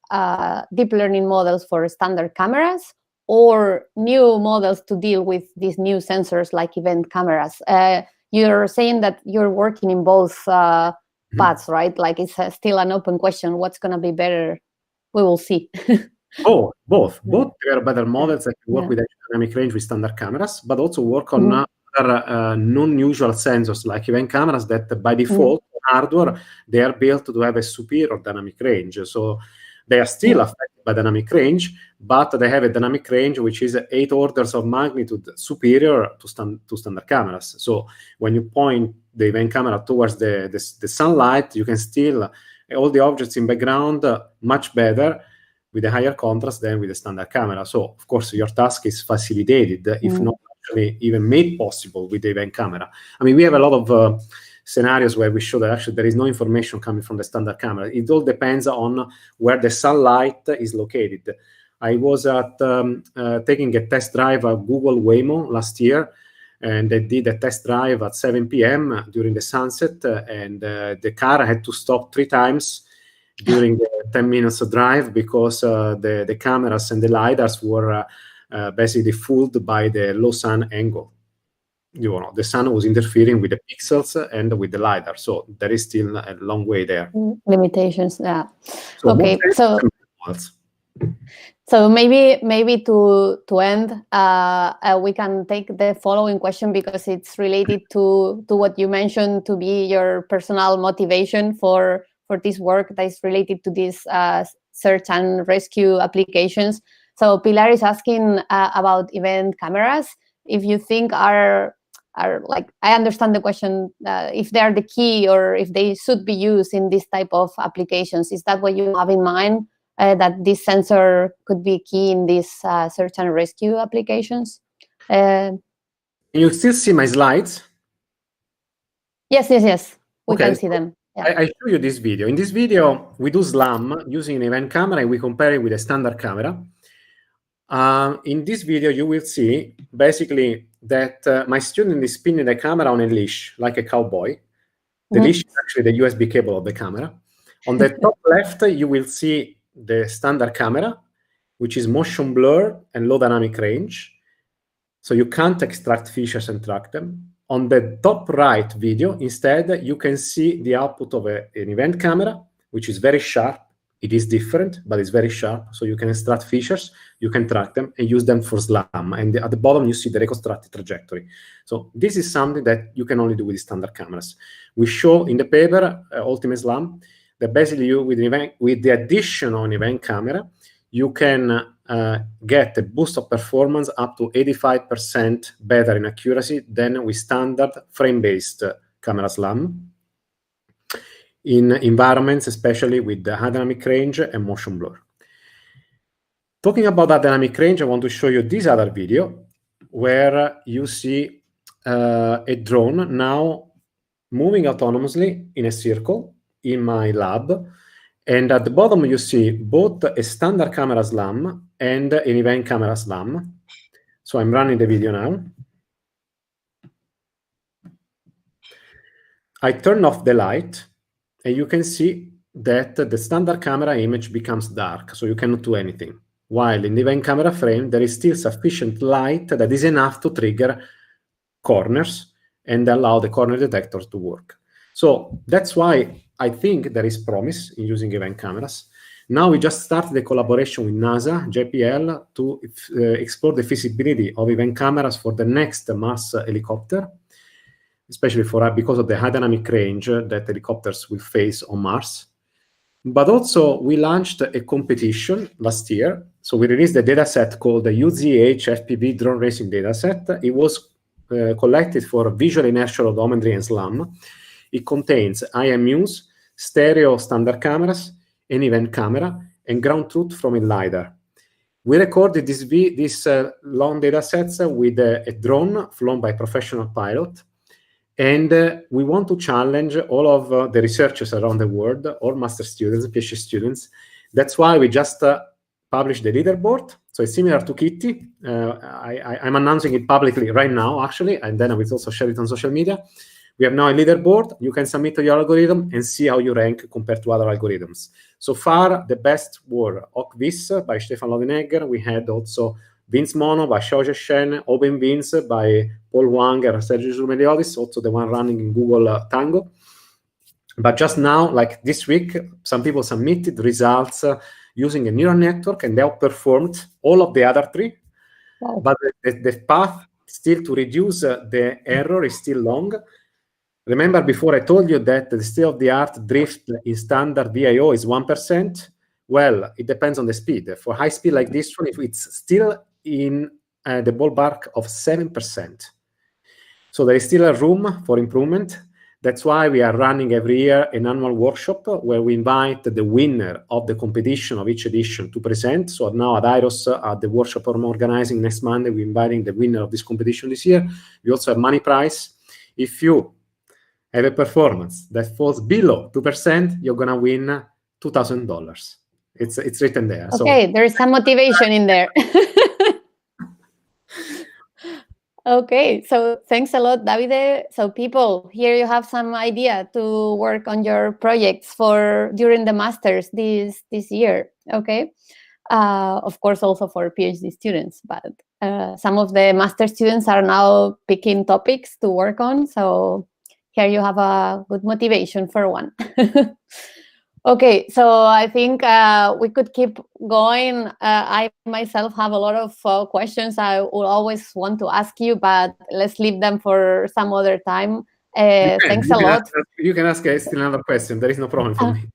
deep learning models for standard cameras, or new models to deal with these new sensors like event cameras. You're saying that you're working in both paths, right? Like it's still an open question. What's going to be better? We will see. Oh, both. Both there are better models that work with dynamic range with standard cameras, but also work on other non-usual sensors like event cameras that by default hardware they are built to have a superior dynamic range. So they are still affected by dynamic range, but they have a dynamic range which is 8 orders of magnitude superior to standard cameras. So when you point the event camera towards the sunlight, you can still all the objects in background much better with a higher contrast than with a standard camera. So, of course, your task is facilitated, if not actually even made possible with the event camera. I mean, we have a lot of scenarios where we show that actually there is no information coming from the standard camera. It all depends on where the sunlight is located. I was taking a test drive at Google Waymo last year, and they did a test drive at 7 p.m. during the sunset, and the car had to stop 3 times during the 10 minutes of drive because the cameras and the lidars were basically fooled by the low sun angle. You know, the sun was interfering with the pixels and with the lidar, so there is still a long way there. Limitations, yeah. So okay, so maybe to end, we can take the following question because it's related to what you mentioned to be your personal motivation for this work that is related to these search and rescue applications. So Pilar is asking about event cameras. If you think are like, I understand the question, if they are the key or if they should be used in this type of applications. Is that what you have in mind, that this sensor could be key in these search and rescue applications? You still see my slides? Yes. We can see them. Yeah. I show you this video. In this video, we do SLAM using an event camera and we compare it with a standard camera. In this video, you will see basically that my student is spinning the camera on a leash, like a cowboy. The leash is actually the USB cable of the camera. On the top left, you will see the standard camera, which is motion blur and low dynamic range. So you can't extract features and track them. On the top right video, instead, you can see the output of an event camera, which is very sharp. It is different, but it's very sharp. So you can extract features, you can track them, and use them for SLAM. And at the bottom, you see the reconstructed trajectory. So this is something that you can only do with standard cameras. We show in the paper, Ultimate SLAM, that basically with the addition of an event camera, you can get a boost of performance up to 85% better in accuracy than with standard frame-based camera SLAM in environments, especially with the high dynamic range and motion blur. Talking about that dynamic range, I want to show you this other video where you see a drone now moving autonomously in a circle in my lab. And at the bottom, you see both a standard camera SLAM and an event camera SLAM. So I'm running the video now. I turn off the light, and you can see that the standard camera image becomes dark, so you cannot do anything. While in the event camera frame, there is still sufficient light that is enough to trigger corners and allow the corner detector to work. So that's why I think there is promise in using event cameras. Now we just started a collaboration with NASA, JPL, to explore the feasibility of event cameras for the next Mars helicopter, especially because of the high dynamic range that helicopters will face on Mars. But also we launched a competition last year. So we released a dataset called the UZH FPV drone racing dataset. It was collected for visual inertial odometry and SLAM. It contains IMUs, stereo standard cameras, an event camera, and ground truth from a LiDAR. We recorded this long data sets with a drone flown by a professional pilot, And we want to challenge all of the researchers around the world, all master students, PhD students. That's why we just published the leaderboard. So it's similar to Kitty. I'm announcing it publicly right now, actually, and then I will also share it on social media. We have now a leaderboard. You can submit your algorithm and see how you rank compared to other algorithms. So far, the best were OCVIS by Stefan Lodenegger. We had also Vince Mono by Xiaozhe Shen, OpenVince by Paul Wang and Sergio Zoumeliotis, also the one running in Google Tango. But just now, like this week, some people submitted results using a neural network, and they outperformed all of the other three. Wow. But the path still to reduce the error is still long. Remember before I told you that the state-of-the-art drift in standard VIO is 1%? Well, it depends on the speed. For high speed like this one, if it's still in the ballpark of 7%. So there is still a room for improvement. That's why we are running every year an annual workshop where we invite the winner of the competition of each edition to present. So now at IROS, at the workshop I'm organizing next Monday, we're inviting the winner of this competition this year. We also have money prize. If you have a performance that falls below 2%, you're going to win $2,000. It's written there. Okay, so there's some motivation in there. Okay, so thanks a lot, Davide. So people, here you have some idea to work on your projects for during the masters this year. Okay, of course also for PhD students, but some of the master students are now picking topics to work on. So here you have a good motivation for one. Okay, so I think we could keep going. I myself have a lot of questions I will always want to ask you, but let's leave them for some other time. Thanks a lot. You can ask still another question. There is no problem for me.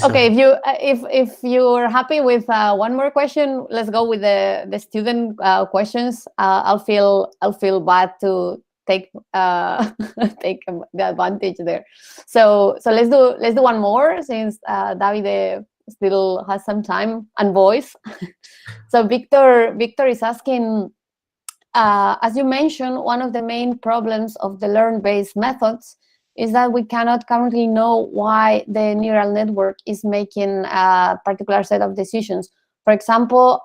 Okay, if you're happy with one more question, let's go with the student questions. I'll feel bad to take the advantage there. So let's do one more since Davide still has some time and voice. So Victor is asking, as you mentioned, one of the main problems of the learn-based methods is that we cannot currently know why the neural network is making a particular set of decisions. For example,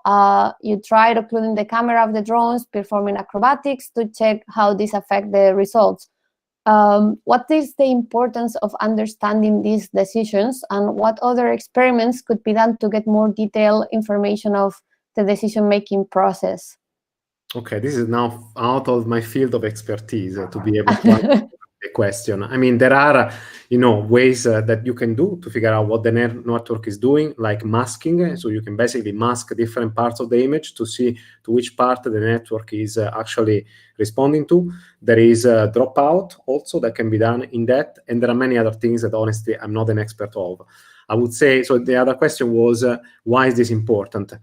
you tried occluding the camera of the drones, performing acrobatics to check how this affects the results. What is the importance of understanding these decisions, and what other experiments could be done to get more detailed information of the decision-making process? Okay, this is now out of my field of expertise to be able to answer the question. I mean, there are, ways that you can do to figure out what the network is doing, like masking. So you can basically mask different parts of the image to see to which part the network is actually responding to. There is a dropout also that can be done in that. And there are many other things that honestly I'm not an expert of. I would say, so the other question was, why is this important?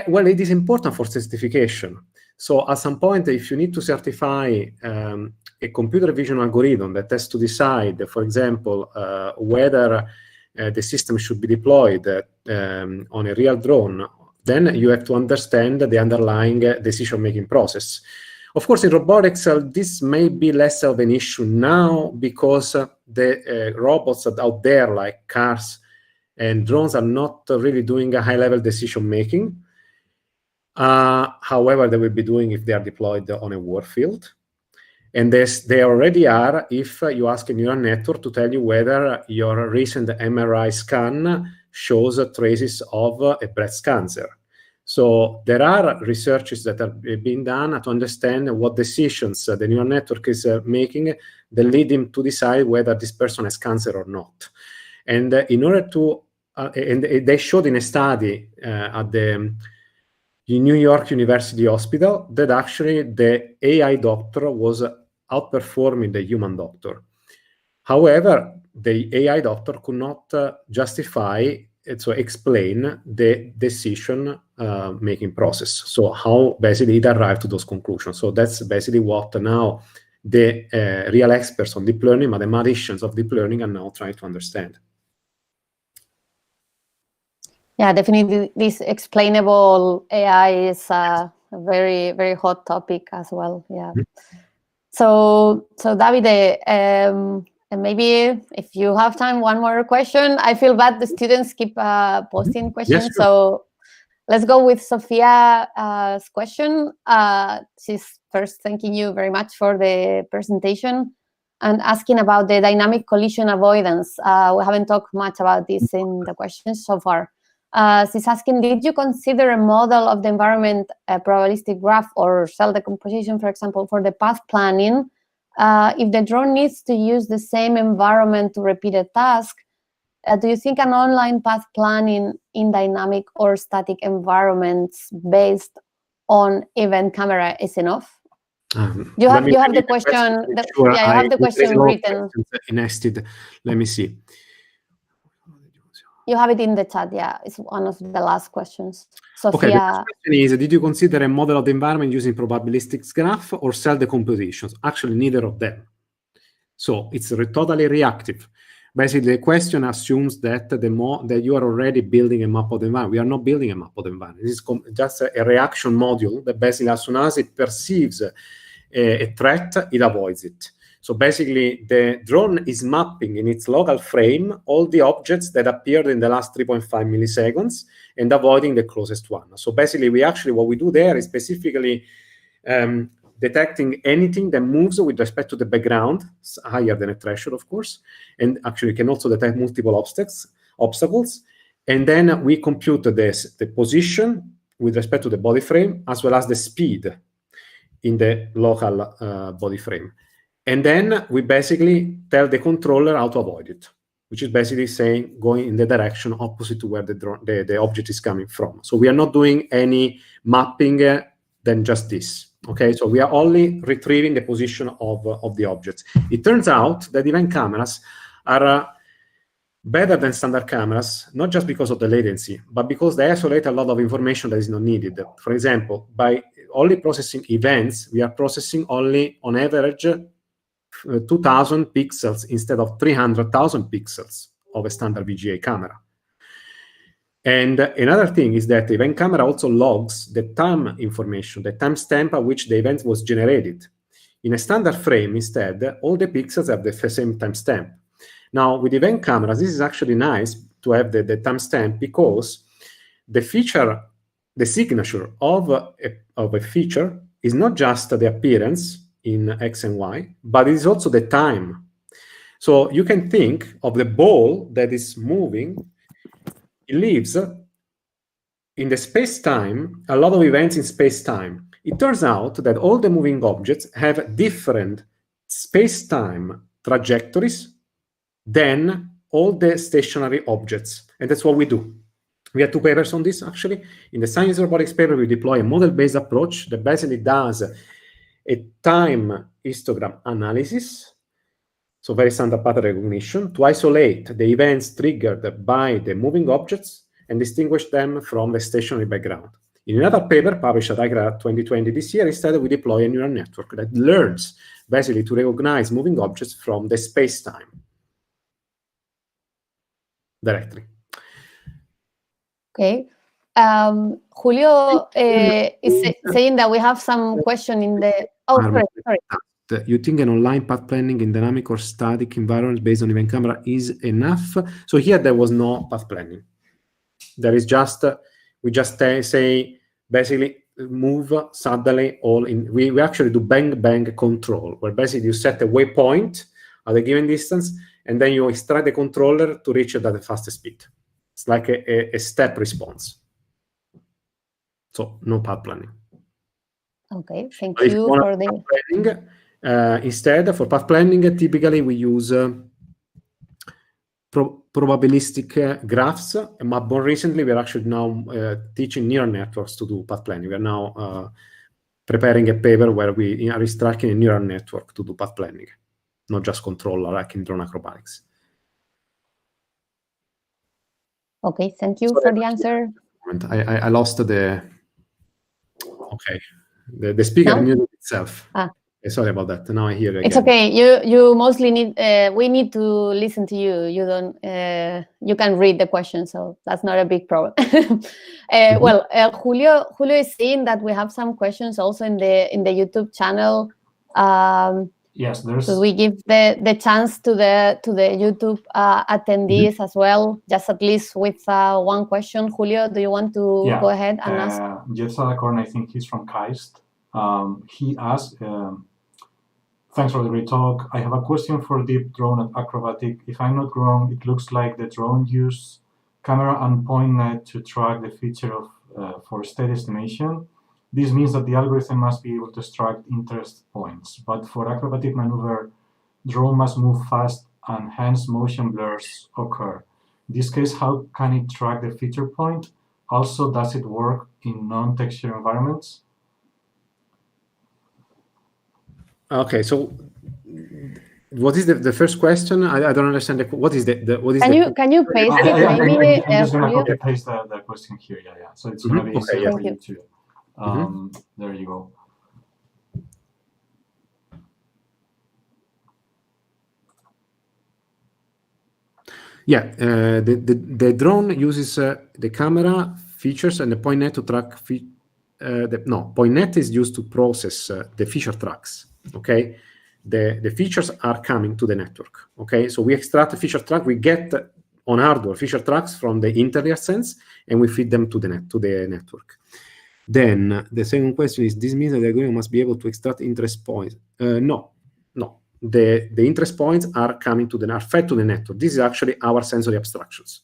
Well, it is important for certification. So at some point, if you need to certify a computer vision algorithm that has to decide, for example, whether the system should be deployed on a real drone, then you have to understand the underlying decision-making process. Of course, in robotics, this may be less of an issue now because the robots out there, like cars and drones, are not really doing a high-level decision-making. However, they will be doing if they are deployed on a war field. And they already are if you ask a neural network to tell you whether your recent MRI scan shows traces of a breast cancer. So there are researches that are being done to understand what decisions the neural network is making that lead him to decide whether this person has cancer or not. And in order to, and they showed in a study at the New York University Hospital that actually the AI doctor was outperforming the human doctor. However, the AI doctor could not justify, so explain the decision making process. So how basically it arrived to those conclusions. So that's basically what now the real experts on deep learning, mathematicians of deep learning, are now trying to understand. Yeah, definitely this explainable AI is a very, very hot topic as well. Yeah. So Davide, and maybe if you have time, one more question. I feel bad the students keep posting questions. Yes, sure. So let's go with Sophia's question. She's first thanking you very much for the presentation and asking about the dynamic collision avoidance. We haven't talked much about this in the questions so far. She's asking, did you consider a model of the environment, a probabilistic graph or cell decomposition, for example, for the path planning? If the drone needs to use the same environment to repeat a task, do you think an online path planning in dynamic or static environments based on event camera is enough? You have the question. You have the question written. Nested. Let me see. You have it in the chat. Yeah, it's one of the last questions. Sophia. Okay, the first question is, did you consider a model of the environment using probabilistic graph or cell decompositions? Actually, neither of them. So it's totally reactive. Basically, the question assumes that that you are already building a map of the environment. We are not building a map of the environment. This is just a reaction module that basically, as soon as it perceives a threat, it avoids it. So basically, the drone is mapping in its local frame all the objects that appeared in the last 3.5 milliseconds and avoiding the closest one. So basically, what we do there is specifically detecting anything that moves with respect to the background, higher than a threshold, of course, and actually can also detect multiple obstacles. And then we compute the position with respect to the body frame, as well as the speed in the local body frame. And then we basically tell the controller how to avoid it, which is basically saying going in the direction opposite to where the object is coming from. So we are not doing any mapping than just this. Okay, so we are only retrieving the position of the objects. It turns out that event cameras are better than standard cameras, not just because of the latency, but because they isolate a lot of information that is not needed. For example, by only processing events, we are processing only, on average, 2,000 pixels instead of 300,000 pixels of a standard VGA camera. And another thing is that the event camera also logs the time information, the timestamp at which the event was generated. In a standard frame, instead, all the pixels have the same timestamp. Now, with event cameras, this is actually nice to have the timestamp because the signature of a feature is not just the appearance in X and Y, but it is also the time. So you can think of the ball that is moving. It lives in the space-time, a lot of events in space-time. It turns out that all the moving objects have different space-time trajectories than all the stationary objects. And that's what we do. We have 2 papers on this, actually. In the Science Robotics paper, we deploy a model-based approach that basically does a time histogram analysis, so very standard pattern recognition, to isolate the events triggered by the moving objects and distinguish them from the stationary background. In another paper published at ICRA 2020 this year, instead we deploy a neural network that learns basically to recognize moving objects from the space-time directly. Okay. Julio is saying that we have some question in the... Oh, sorry. You think an online path planning in dynamic or static environment based on event camera is enough? So here there was no path planning. There is just, we just say, basically move suddenly all in. We actually do bang control, where basically you set a waypoint at a given distance, and then you extract the controller to reach it at the fastest speed. It's like a step response. So no path planning. Okay, thank you for the... Planning, instead, for path planning, typically we use probabilistic graphs, but more recently we are actually now teaching neural networks to do path planning. We are now preparing a paper where we are extracting a neural network to do path planning, not just controller like in drone acrobatics. Okay, thank you for the answer. I lost the... Okay, the speaker muted itself. Sorry about that. Now I hear it again. It's okay. You mostly need. We need to listen to you. You don't. You can read the question, so that's not a big problem. Well, Julio is saying that we have some questions also in the YouTube channel Yes, there's. So we give the chance to the YouTube attendees as well, just at least with one question. Julio, do you want to go ahead and ask? Jeff Salacorn, I think he's from KAIST. He asked, thanks for the great talk. I have a question for deep drone and acrobatic. If I'm not wrong, it looks like the drone used camera and point net to track the feature of for state estimation. This means that the algorithm must be able to extract interest points, but for acrobatic maneuver, drone must move fast and hence motion blurs occur. In this case, how can it track the feature point? Also, does it work in non-texture environments? Okay, so what is the first question? I don't understand. What is what is can you paste it maybe? I'm just going to copy paste the question here. Yeah. So it's going to be easier for you too. There you go. Yeah, the drone uses the camera features and the point net to track. Point net is used to process the feature tracks. Okay, the features are coming to the network. Okay, so we extract the feature track. We get on hardware feature tracks from the internet sense, and we feed them to the network. Then the second question is: this means that the algorithm must be able to extract interest points? No. The interest points are coming are fed to the network. This is actually our sensory abstractions.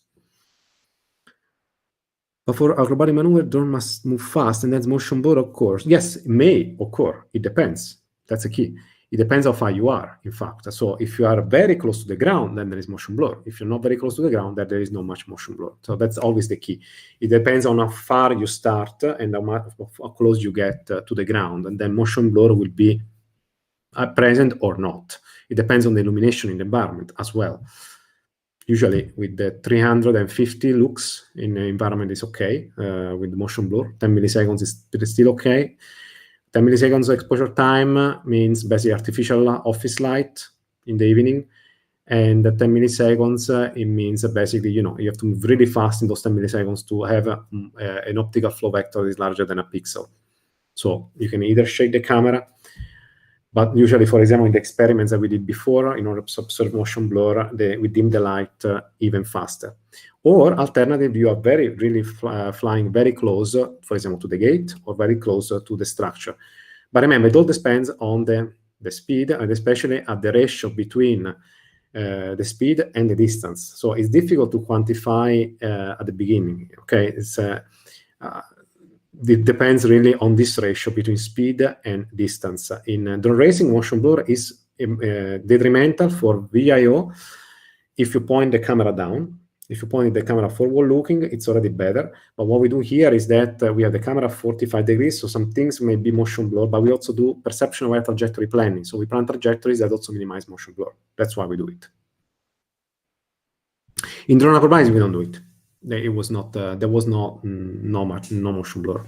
But for acrobatic maneuver, drone must move fast, and then motion blur occurs. Yes, it may occur. It depends. That's the key. It depends how far you are, in fact. So if you are very close to the ground, then there is motion blur. If you're not very close to the ground, then there is not much motion blur. So that's always the key. It depends on how far you start and how close you get to the ground, and then motion blur will be present or not. It depends on the illumination in the environment as well. Usually with the 350 lux in the environment is okay with the motion blur. 10 milliseconds is still okay. 10 milliseconds exposure time means basically artificial office light in the evening. And 10 milliseconds, it means basically, you have to move really fast in those 10 milliseconds to have an optical flow vector that is larger than a pixel. So you can either shake the camera, but usually, for example, in the experiments that we did before, in order to observe motion blur, we dim the light even faster. Or alternatively, you are really flying very close, for example, to the gate or very close to the structure. But remember, it all depends on the speed, and especially at the ratio between the speed and the distance. So it's difficult to quantify at the beginning. Okay, it depends really on this ratio between speed and distance. In drone racing, motion blur is detrimental for VIO if you point the camera down. If you point the camera forward looking, it's already better. But what we do here is that we have the camera 45 degrees, so some things may be motion blur, but we also do perception of air trajectory planning. So we plan trajectories that also minimize motion blur. That's why we do it. In drone acrobatics, we don't do it. It was not. There was no motion blur.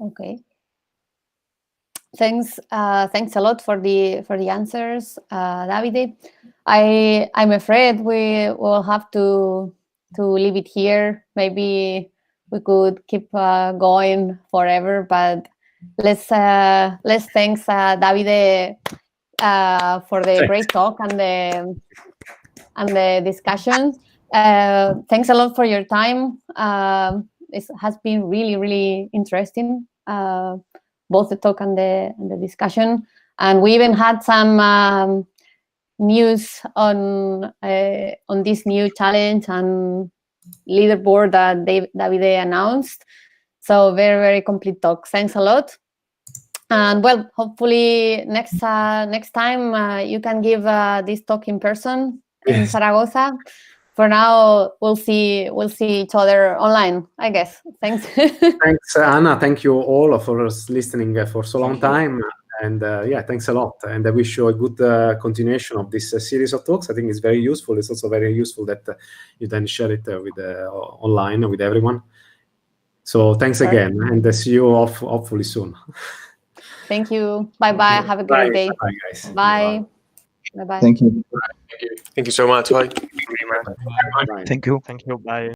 Okay. Thanks a lot for the answers, Davide. I'm afraid we will have to leave it here. Maybe we could keep going forever, but let's thanks Davide for the great talk and the discussion. Thanks a lot for your time. It has been really, really interesting, both the talk and the discussion. And we even had some news on this new challenge and leaderboard that Davide announced. So very, very complete talk. Thanks a lot. And well, hopefully next time you can give this talk in person in Zaragoza. For now, we'll see each other online, I guess. Thanks. Thanks, Anna. Thank you all for listening for so long time. And thanks a lot. And I wish you a good continuation of this series of talks. I think it's very useful. It's also very useful that you then share it with online with everyone. So thanks again, and see you hopefully soon. Thank you. Bye-bye. Have a great day. Bye, guys. Bye. Bye-bye. Thank you. Thank you so much. Bye. Bye. Thank you. Thank you. Bye.